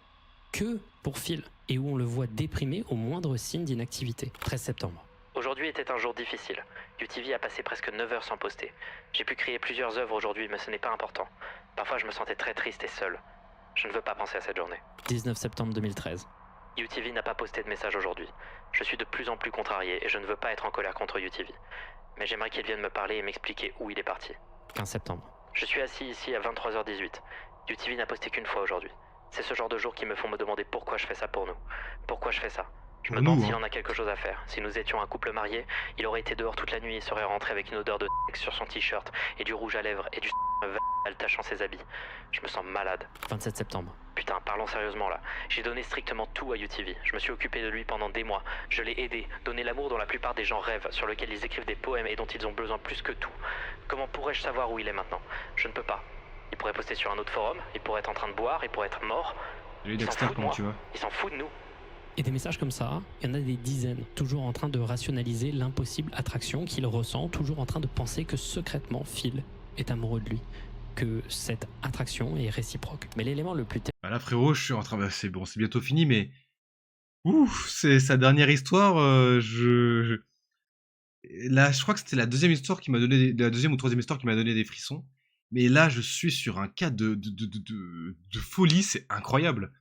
que pour Phil, et où on le voit déprimé au moindre signe d'inactivité. 13 septembre. Aujourd'hui était un jour difficile. UTV a passé presque 9 heures sans poster. J'ai pu créer plusieurs œuvres aujourd'hui, mais ce n'est pas important. Parfois je me sentais très triste et seul. Je ne veux pas penser à cette journée. 19 septembre 2013. UTV n'a pas posté de message aujourd'hui. Je suis de plus en plus contrarié et je ne veux pas être en colère contre UTV. Mais j'aimerais qu'il vienne me parler et m'expliquer où il est parti. 15 septembre. Je suis assis ici à 23h18. UTV n'a posté qu'une fois aujourd'hui. C'est ce genre de jours qui me font me demander pourquoi je fais ça pour nous. Pourquoi je fais ça. Je me demande s'il en a quelque chose à faire. Si nous étions un couple marié, il aurait été dehors toute la nuit et serait rentré avec une odeur de sexe sur son t-shirt et du rouge à lèvres et du tachant ses habits. Je me sens malade. 27 septembre. Putain, parlons sérieusement là. J'ai donné strictement tout à UTV. Je me suis occupé de lui pendant des mois. Je l'ai aidé, donné l'amour dont la plupart des gens rêvent, sur lequel ils écrivent des poèmes et dont ils ont besoin plus que tout. Comment pourrais-je savoir où il est maintenant? Je ne peux pas. Il pourrait poster sur un autre forum, il pourrait être en train de boire, il pourrait être mort. Il s'en fout de nous. Et des messages comme ça, il y en a des dizaines, toujours en train de rationaliser l'impossible attraction qu'il ressent, toujours en train de penser que secrètement Phil est amoureux de lui, que cette attraction est réciproque. Mais l'élément le plus là frérot, je suis en train, c'est bon, c'est bientôt fini, mais c'est sa dernière histoire. Là, je crois que c'était la deuxième histoire qui m'a donné la deuxième ou troisième histoire qui m'a donné des frissons. Mais là, je suis sur un cas de folie, c'est incroyable.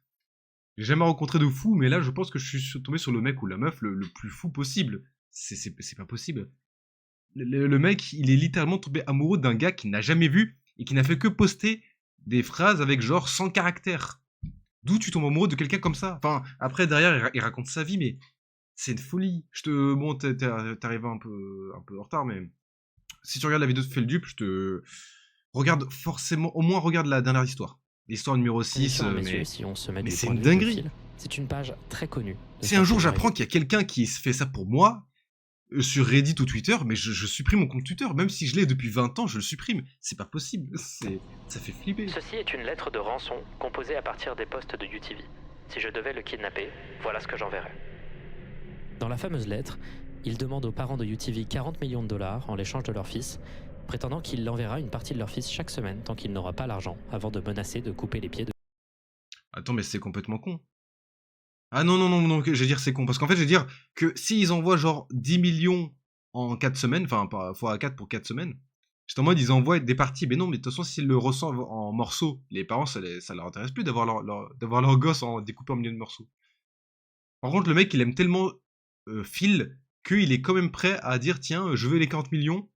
J'ai jamais rencontré de fou, mais là, je pense que je suis tombé sur le mec ou la meuf le plus fou possible. C'est pas possible. Le mec, il est littéralement tombé amoureux d'un gars qu'il n'a jamais vu et qui n'a fait que poster des phrases avec genre 100 caractères. D'où tu tombes amoureux de quelqu'un comme ça? Enfin, après, derrière, il raconte sa vie, mais c'est une folie. Bon, t'es arrivé un peu en retard, mais si tu regardes la vidéo de Feldup, regarde forcément, au moins regarde la dernière histoire. L'histoire numéro 6, messieurs, si on se met mais du c'est point une de vue de dinguerie. Phil, c'est une page très connue. Si un jour j'apprends qu'il y a quelqu'un qui fait ça pour moi, sur Reddit ou Twitter, mais je supprime mon compte Twitter. Même si je l'ai depuis 20 ans, je le supprime. C'est pas possible. Ça fait flipper. Ceci est une lettre de rançon composée à partir des posts de UTV. Si je devais le kidnapper, voilà ce que j'enverrais. Dans la fameuse lettre, il demande aux parents de UTV 40 millions de dollars en l'échange de leur fils, prétendant qu'il enverra une partie de leur fils chaque semaine tant qu'il n'aura pas l'argent, avant de menacer de couper les pieds de... Attends, mais c'est complètement con. Ah non, je vais dire c'est con. Parce qu'en fait, je vais dire que s'ils envoient genre 10 millions en 4 semaines, enfin, fois 4 pour 4 semaines, j'étais en mode, ils envoient des parties. Mais non, mais de toute façon, s'ils le reçoivent en morceaux, les parents, ça leur intéresse plus d'avoir leur gosse en découpé en millions de morceaux. Par contre, le mec, il aime tellement Phil qu'il est quand même prêt à dire, tiens, je veux les 40 millions,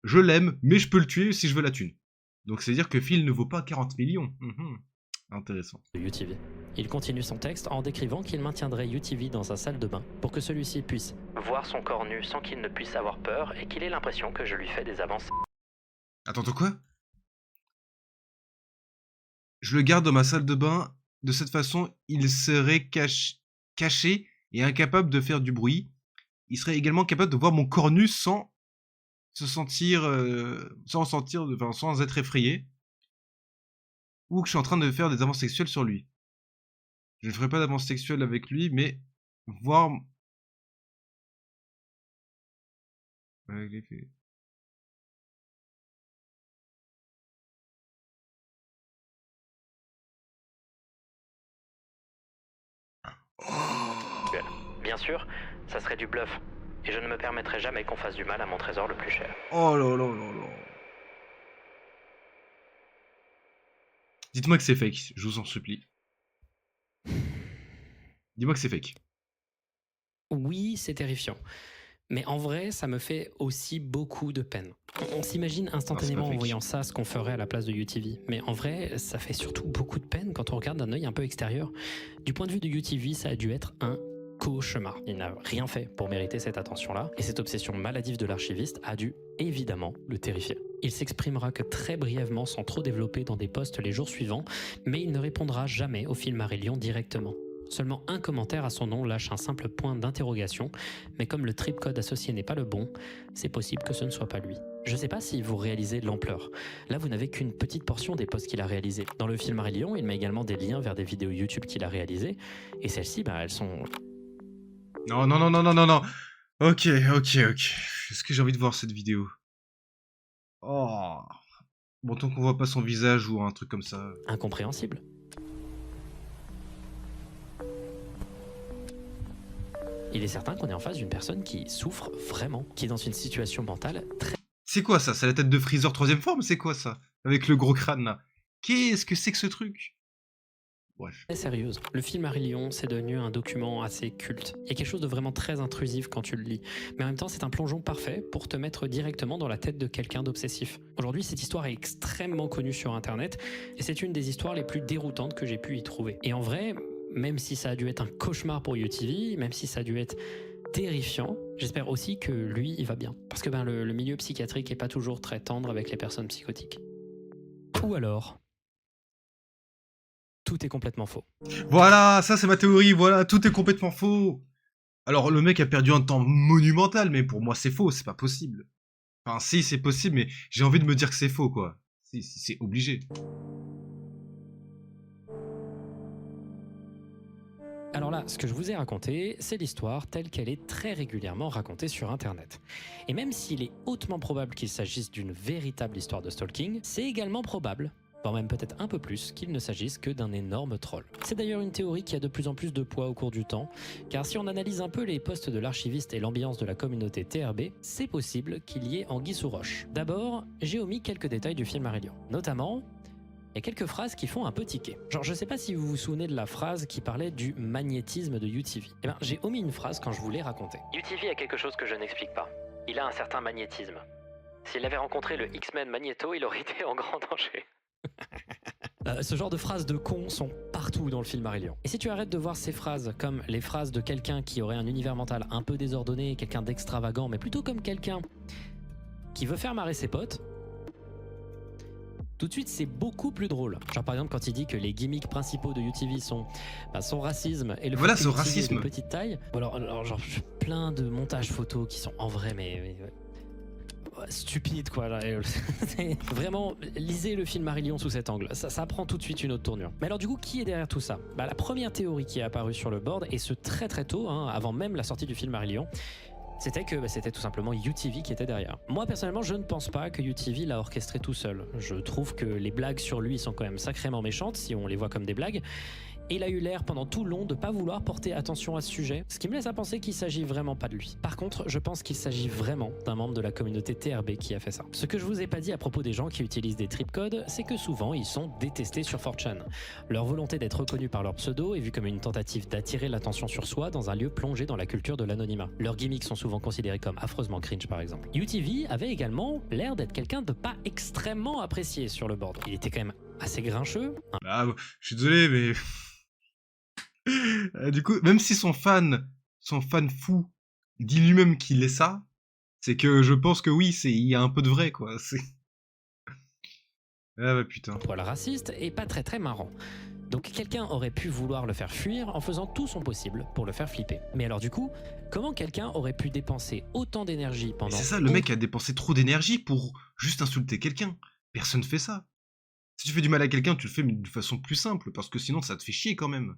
je l'aime, mais je peux le tuer si je veux la thune. Donc, c'est-à-dire que Phil ne vaut pas 40 millions. Intéressant. UTV. Il continue son texte en décrivant qu'il maintiendrait UTV dans sa salle de bain pour que celui-ci puisse voir son corps nu sans qu'il ne puisse avoir peur et qu'il ait l'impression que je lui fais des avances. Attends, quoi? Je le garde dans ma salle de bain. De cette façon, il serait caché et incapable de faire du bruit. Il serait également capable de voir mon corps nu sans sans être effrayé. Ou que je suis en train de faire des avances sexuelles sur lui. Je ne ferai pas d'avances sexuelles avec lui, mais voir... Avec les faits. Bien sûr, ça serait du bluff. Et je ne me permettrai jamais qu'on fasse du mal à mon trésor le plus cher. Oh là là là là. Dites-moi que c'est fake, je vous en supplie. Dis-moi que c'est fake. Oui, c'est terrifiant. Mais en vrai, ça me fait aussi beaucoup de peine. On s'imagine instantanément en voyant ça ce qu'on ferait à la place de UTV. Mais en vrai, ça fait surtout beaucoup de peine quand on regarde d'un œil un peu extérieur. Du point de vue de UTV, ça a dû être un cauchemar. Il n'a rien fait pour mériter cette attention-là, et cette obsession maladive de l'archiviste a dû évidemment le terrifier. Il s'exprimera que très brièvement sans trop développer dans des posts les jours suivants, mais il ne répondra jamais au film Marillion directement. Seulement un commentaire à son nom lâche un simple point d'interrogation, mais comme le trip code associé n'est pas le bon, c'est possible que ce ne soit pas lui. Je sais pas si vous réalisez l'ampleur. Là, vous n'avez qu'une petite portion des posts qu'il a réalisés. Dans le film Marillion, il met également des liens vers des vidéos YouTube qu'il a réalisées, et celles-ci, elles sont... Non. Ok. Est-ce que j'ai envie de voir cette vidéo? Oh. Bon, tant qu'on voit pas son visage ou un truc comme ça. Incompréhensible. Il est certain qu'on est en face d'une personne qui souffre vraiment, qui est dans une situation mentale très... C'est quoi ça? C'est la tête de Freezer 3ème forme? C'est quoi ça? Avec le gros crâne là. Qu'est-ce que c'est que ce truc? Bref. Très sérieuse. Le film Marillion, c'est devenu un document assez culte. Il y a quelque chose de vraiment très intrusif quand tu le lis. Mais en même temps, c'est un plongeon parfait pour te mettre directement dans la tête de quelqu'un d'obsessif. Aujourd'hui, cette histoire est extrêmement connue sur Internet, et c'est une des histoires les plus déroutantes que j'ai pu y trouver. Et en vrai, même si ça a dû être un cauchemar pour UTV, même si ça a dû être terrifiant, j'espère aussi que lui, il va bien. Parce que le milieu psychiatrique est pas toujours très tendre avec les personnes psychotiques. Ou alors... tout est complètement faux. Voilà, ça c'est ma théorie, voilà, tout est complètement faux. Alors le mec a perdu un temps monumental, mais pour moi c'est faux, c'est pas possible. Enfin si, c'est possible, mais j'ai envie de me dire que c'est faux, quoi. C'est obligé. Alors là, ce que je vous ai raconté, c'est l'histoire telle qu'elle est très régulièrement racontée sur Internet. Et même s'il est hautement probable qu'il s'agisse d'une véritable histoire de stalking, c'est également probable, voire même peut-être un peu plus, qu'il ne s'agisse que d'un énorme troll. C'est d'ailleurs une théorie qui a de plus en plus de poids au cours du temps, car si on analyse un peu les posts de l'archiviste et l'ambiance de la communauté TRB, c'est possible qu'il y ait anguille sous roche. D'abord, j'ai omis quelques détails du film Marillion, notamment il y a quelques phrases qui font un peu tiquer. Genre, je sais pas si vous vous souvenez de la phrase qui parlait du magnétisme de UTV. Eh ben, j'ai omis une phrase quand je voulais raconter. UTV a quelque chose que je n'explique pas. Il a un certain magnétisme. S'il avait rencontré le X-Men Magneto, il aurait été en grand danger. Ce genre de phrases de cons sont partout dans le film Marillion. Et si tu arrêtes de voir ces phrases comme les phrases de quelqu'un qui aurait un univers mental un peu désordonné, quelqu'un d'extravagant, mais plutôt comme quelqu'un qui veut faire marrer ses potes, tout de suite, c'est beaucoup plus drôle. Genre par exemple quand il dit que les gimmicks principaux de UTV sont son racisme et le Voilà, fait ce qu'il racisme. de petite taille. Alors genre plein de montages photos qui sont en vrai mais stupides quoi. Là. Vraiment, lisez le film Marillion sous cet angle. Ça prend tout de suite une autre tournure. Mais alors du coup, qui est derrière tout ça? La première théorie qui est apparue sur le board, et ce très très tôt, avant même la sortie du film Marillion, c'était que c'était tout simplement UTV qui était derrière. Moi personnellement, je ne pense pas que UTV l'a orchestré tout seul. Je trouve que les blagues sur lui sont quand même sacrément méchantes si on les voit comme des blagues. Et il a eu l'air pendant tout le long de pas vouloir porter attention à ce sujet, ce qui me laisse à penser qu'il s'agit vraiment pas de lui. Par contre, je pense qu'il s'agit vraiment d'un membre de la communauté TRB qui a fait ça. Ce que je vous ai pas dit à propos des gens qui utilisent des tripcodes, c'est que souvent ils sont détestés sur 4chan. Leur volonté d'être reconnus par leur pseudo est vue comme une tentative d'attirer l'attention sur soi dans un lieu plongé dans la culture de l'anonymat. Leurs gimmicks sont souvent considérés comme affreusement cringe par exemple. UTV avait également l'air d'être quelqu'un de pas extrêmement apprécié sur le board. Il était quand même assez grincheux. Ah, je suis désolé, mais... du coup, même si son fan fou dit lui-même qu'il est ça, c'est que je pense que oui, il y a un peu de vrai, quoi. Ah bah putain. Poil raciste et pas très très marrant. Donc quelqu'un aurait pu vouloir le faire fuir en faisant tout son possible pour le faire flipper. Mais alors du coup, comment quelqu'un aurait pu dépenser autant d'énergie pendant... C'est ça, le mec a dépensé trop d'énergie pour juste insulter quelqu'un. Personne fait ça. Si tu fais du mal à quelqu'un, tu le fais de façon plus simple, parce que sinon ça te fait chier quand même.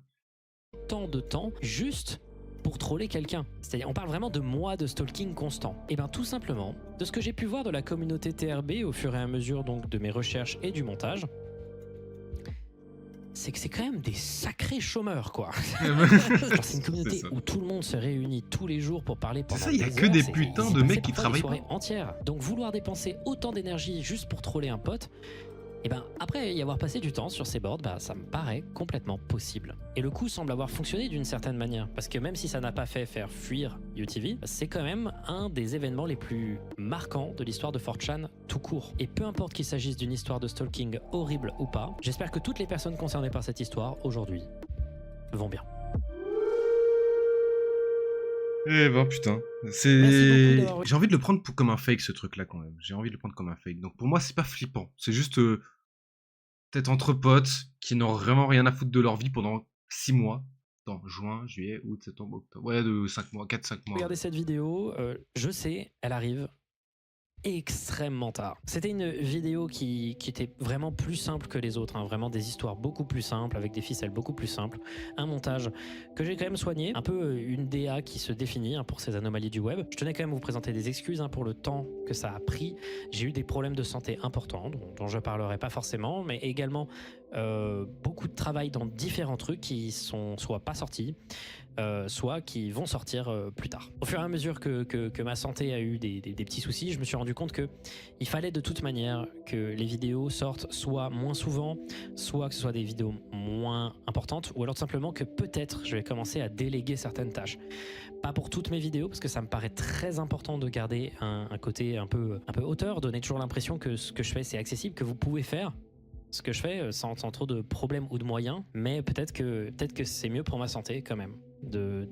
Tant de temps juste pour troller quelqu'un. C'est-à-dire, on parle vraiment de mois de stalking constant. Et bien tout simplement, de ce que j'ai pu voir de la communauté TRB au fur et à mesure donc de mes recherches et du montage, c'est que c'est quand même des sacrés chômeurs, quoi. C'est une communauté où tout le monde se réunit tous les jours pour parler pendant C'est ça, il y a des que heures, des putains de mecs qui travaillent pas. Entière. Donc vouloir dépenser autant d'énergie juste pour troller un pote, et ben après y avoir passé du temps sur ces boards, ça me paraît complètement possible. Et le coup semble avoir fonctionné d'une certaine manière, parce que même si ça n'a pas fait faire fuir UTV, c'est quand même un des événements les plus marquants de l'histoire de 4chan tout court. Et peu importe qu'il s'agisse d'une histoire de stalking horrible ou pas, j'espère que toutes les personnes concernées par cette histoire aujourd'hui vont bien. Eh ben putain, Merci beaucoup j'ai envie de le prendre comme un fake ce truc là quand même. J'ai envie de le prendre comme un fake. Donc pour moi c'est pas flippant. C'est juste peut-être entre potes qui n'ont vraiment rien à foutre de leur vie pendant 6 mois. Dans juin, juillet, août, septembre, octobre. Ouais, de 5 mois, 4-5 mois. Regardez cette vidéo, je sais, elle arrive extrêmement tard. C'était une vidéo qui était vraiment plus simple que les autres, vraiment des histoires beaucoup plus simples, avec des ficelles beaucoup plus simples, un montage que j'ai quand même soigné, un peu une DA qui se définit pour ces anomalies du web. Je tenais quand même à vous présenter des excuses pour le temps que ça a pris. J'ai eu des problèmes de santé importants, dont je parlerai pas forcément, mais également beaucoup de travail dans différents trucs qui sont soit pas sortis, soit qui vont sortir plus tard. Au fur et à mesure que ma santé a eu des petits soucis, je me suis rendu compte que il fallait de toute manière que les vidéos sortent soit moins souvent, soit que ce soit des vidéos moins importantes, ou alors tout simplement que peut-être je vais commencer à déléguer certaines tâches. Pas pour toutes mes vidéos, parce que ça me paraît très important de garder un côté un peu hauteur, donner toujours l'impression que ce que je fais c'est accessible, que vous pouvez faire ce que je fais sans trop de problèmes ou de moyens, mais peut-être que c'est mieux pour ma santé quand même de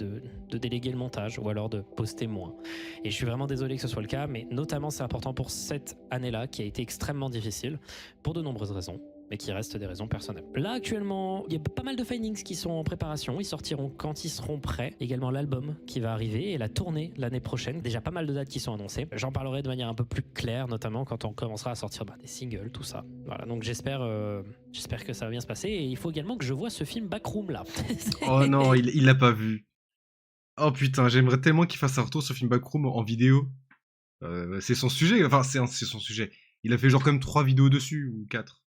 déléguer le montage ou alors de poster moins. Et je suis vraiment désolé que ce soit le cas, mais notamment c'est important pour cette année-là qui a été extrêmement difficile pour de nombreuses raisons, mais qui restent des raisons personnelles. Là actuellement, il y a pas mal de findings qui sont en préparation, ils sortiront quand ils seront prêts. Également l'album qui va arriver et la tournée l'année prochaine. Déjà pas mal de dates qui sont annoncées. J'en parlerai de manière un peu plus claire, notamment quand on commencera à sortir des singles, tout ça. Voilà, donc j'espère que ça va bien se passer. Et il faut également que je vois ce film Backroom là. Oh non, il l'a pas vu. Oh putain, j'aimerais tellement qu'il fasse un retour sur le film Backroom en vidéo. C'est son sujet, c'est son sujet. Il a fait genre quand même 3 vidéos dessus, ou 4.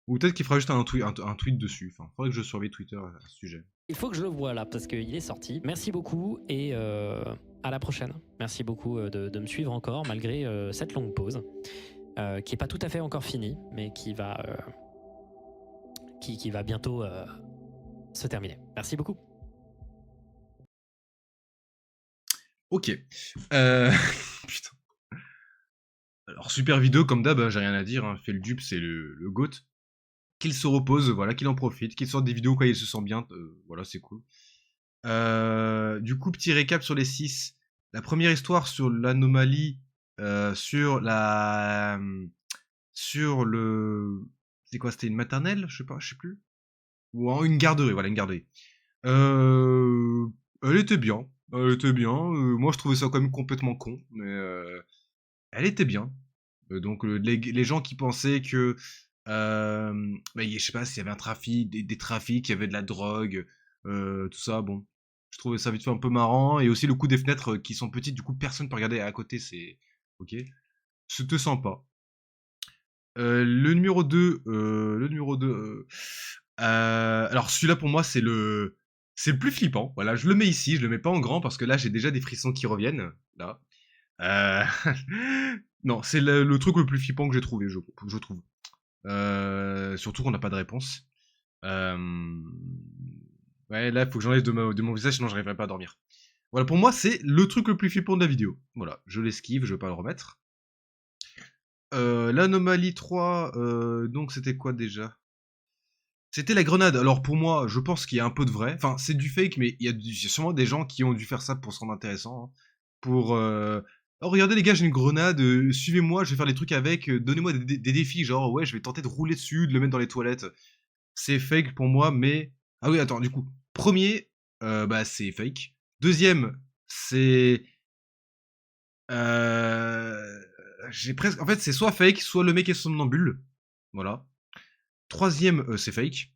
Ou peut-être qu'il fera juste un tweet dessus. Enfin, faudrait que je surveille Twitter à ce sujet. Il faut que je le voie là, parce qu'il est sorti. Merci beaucoup et à la prochaine. Merci beaucoup de me suivre encore, malgré cette longue pause, qui n'est pas tout à fait encore finie, mais qui va bientôt se terminer. Merci beaucoup. Ok. Putain. Alors, super vidéo, comme d'hab, hein, j'ai rien à dire. Hein. Fait le dupe, c'est le GOAT. Qu'il se repose, voilà, qu'il en profite, qu'il sorte des vidéos quand il se sent bien. Voilà, c'est cool. Du coup, petit récap sur les 6. La première histoire sur l'anomalie, sur la. Sur le. C'est quoi? C'était une maternelle? Je sais pas, je sais plus. Ou une garderie, voilà, une garderie. Elle était bien. Elle était bien. Moi, je trouvais ça quand même complètement con, mais elle était bien. Donc, les gens qui pensaient que, bah, je sais pas s'il y avait un trafic, des trafics, il y avait de la drogue, tout ça, bon. Je trouvais ça vite fait un peu marrant. Et aussi le coup des fenêtres qui sont petites, du coup, personne peut regarder à côté, c'est ok. C'était sympa. Le numéro 2 alors celui-là pour moi c'est le plus flippant. Voilà, je le mets ici, je le mets pas en grand parce que là j'ai déjà des frissons qui reviennent là. Euh, non, c'est le truc le plus flippant que j'ai trouvé, je trouve. Surtout qu'on n'a pas de réponse. Ouais, là il faut que j'enlève de mon visage sinon j'arriverai pas à dormir. Voilà, pour moi c'est le truc le plus flippant de la vidéo. Voilà, je l'esquive, je vais pas le remettre. L'anomalie 3, donc c'était quoi déjà? C'était la grenade. Alors pour moi, je pense qu'il y a un peu de vrai. Enfin, c'est du fake, mais il y a sûrement des gens qui ont dû faire ça pour se rendre intéressant. Hein. Pour oh, regardez les gars, j'ai une grenade, suivez-moi, je vais faire des trucs avec, donnez-moi des défis, genre ouais, je vais tenter de rouler dessus, de le mettre dans les toilettes. C'est fake pour moi, mais. Ah oui, attends, du coup, premier, bah c'est fake. Deuxième, c'est. J'ai presque. En fait, c'est soit fake, soit le mec est somnambule. Voilà. Troisième, c'est fake.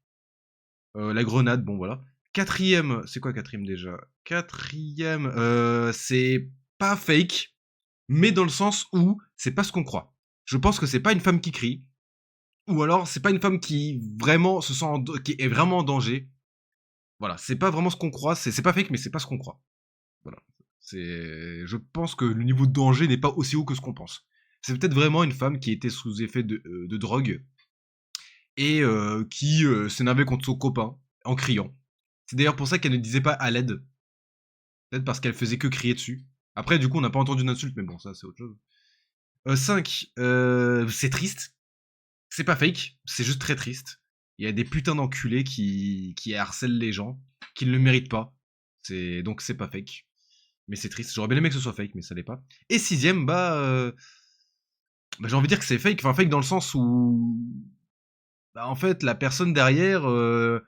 La grenade, bon voilà. Quatrième, c'est quoi quatrième déjà? Quatrième, c'est pas fake, mais dans le sens où c'est pas ce qu'on croit. Je pense que c'est pas une femme qui crie, ou alors c'est pas une femme qui vraiment se sent qui est vraiment en danger. Voilà, c'est pas vraiment ce qu'on croit, c'est pas fake, mais c'est pas ce qu'on croit. Voilà. Je pense que le niveau de danger n'est pas aussi haut que ce qu'on pense. C'est peut-être vraiment une femme qui était sous effet de drogue et qui s'énervait contre son copain en criant. C'est d'ailleurs pour ça qu'elle ne disait pas à l'aide. Peut-être parce qu'elle faisait que crier dessus. Après, du coup, on n'a pas entendu d'insulte, mais bon, ça, c'est autre chose. 5. C'est triste. C'est pas fake, c'est juste très triste. Il y a des putains d'enculés qui harcèlent les gens, qui ne le méritent pas. Donc c'est pas fake. Mais c'est triste. J'aurais bien aimé que ce soit fake, mais ça l'est pas. Et sixième, bah j'ai envie de dire que c'est fake. Enfin, fake dans le sens où. Bah, en fait, la personne derrière, le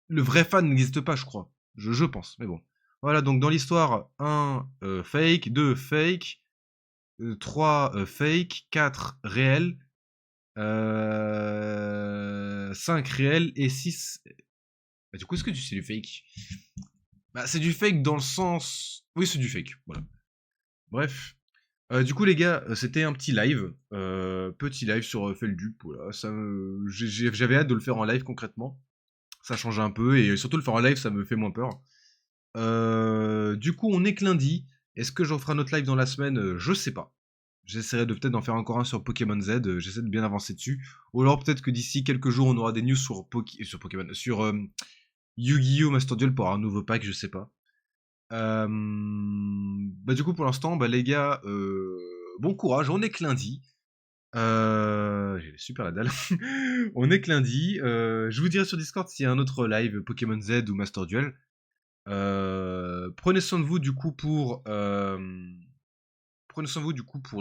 vrai fan n'existe pas, je crois. Je pense, mais bon. Voilà, donc dans l'histoire, 1 fake, 2 fake, 3 fake, 4 réel, 5 réel et 6. Bah, du coup, est-ce que c'est du fake? Bah, c'est du fake dans le sens. Oui, c'est du fake, voilà. Bref. Du coup, les gars, c'était un petit live. Petit live sur Feldup, voilà. J'avais hâte de le faire en live concrètement. Ça change un peu et surtout le faire en live, ça me fait moins peur. Du coup, on est que lundi. Est-ce que j'en ferai un autre live dans la semaine? Je sais pas. J'essaierai de peut-être d'en faire encore un sur Pokémon Z. J'essaie de bien avancer dessus. Ou alors peut-être que d'ici quelques jours, on aura des news sur Pokémon, sur Yu-Gi-Oh! Master Duel pour un nouveau pack, je sais pas. Bah du coup, pour l'instant, bah les gars, bon courage. On est que lundi. J'ai super la dalle. On est que lundi. Je vous dirai sur Discord s'il y a un autre live Pokémon Z ou Master Duel. Prenez soin de vous du coup pour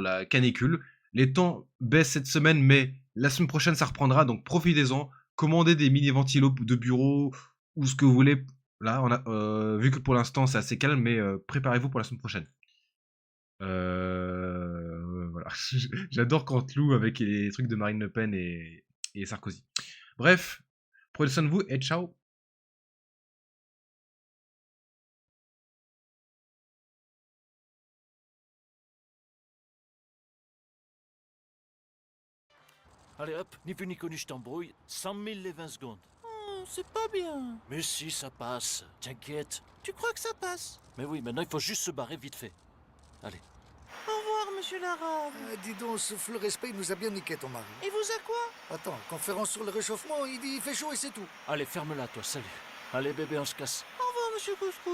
la canicule. Les temps baissent cette semaine, mais la semaine prochaine ça reprendra, donc profitez-en. Commandez des mini ventilos de bureau ou ce que vous voulez. Là, vu que pour l'instant c'est assez calme, mais préparez-vous pour la semaine prochaine. Voilà. J'adore Canteloup avec les trucs de Marine Le Pen et Sarkozy. Bref, prenez soin de vous et ciao. Allez hop, ni vu ni connu, je t'embrouille. 100 000 les 20 secondes. Oh, c'est pas bien. Mais si, ça passe. T'inquiète. Tu crois que ça passe? Mais oui, maintenant il faut juste se barrer vite fait. Allez. Au revoir, monsieur Larabe. Dis donc, souffle le respect, il nous a bien niqué ton mari. Et vous à quoi? Attends, conférence sur le réchauffement, il dit il fait chaud et c'est tout. Allez, ferme-la, toi, salut. Allez, bébé, on se casse. Au revoir, monsieur Couscous.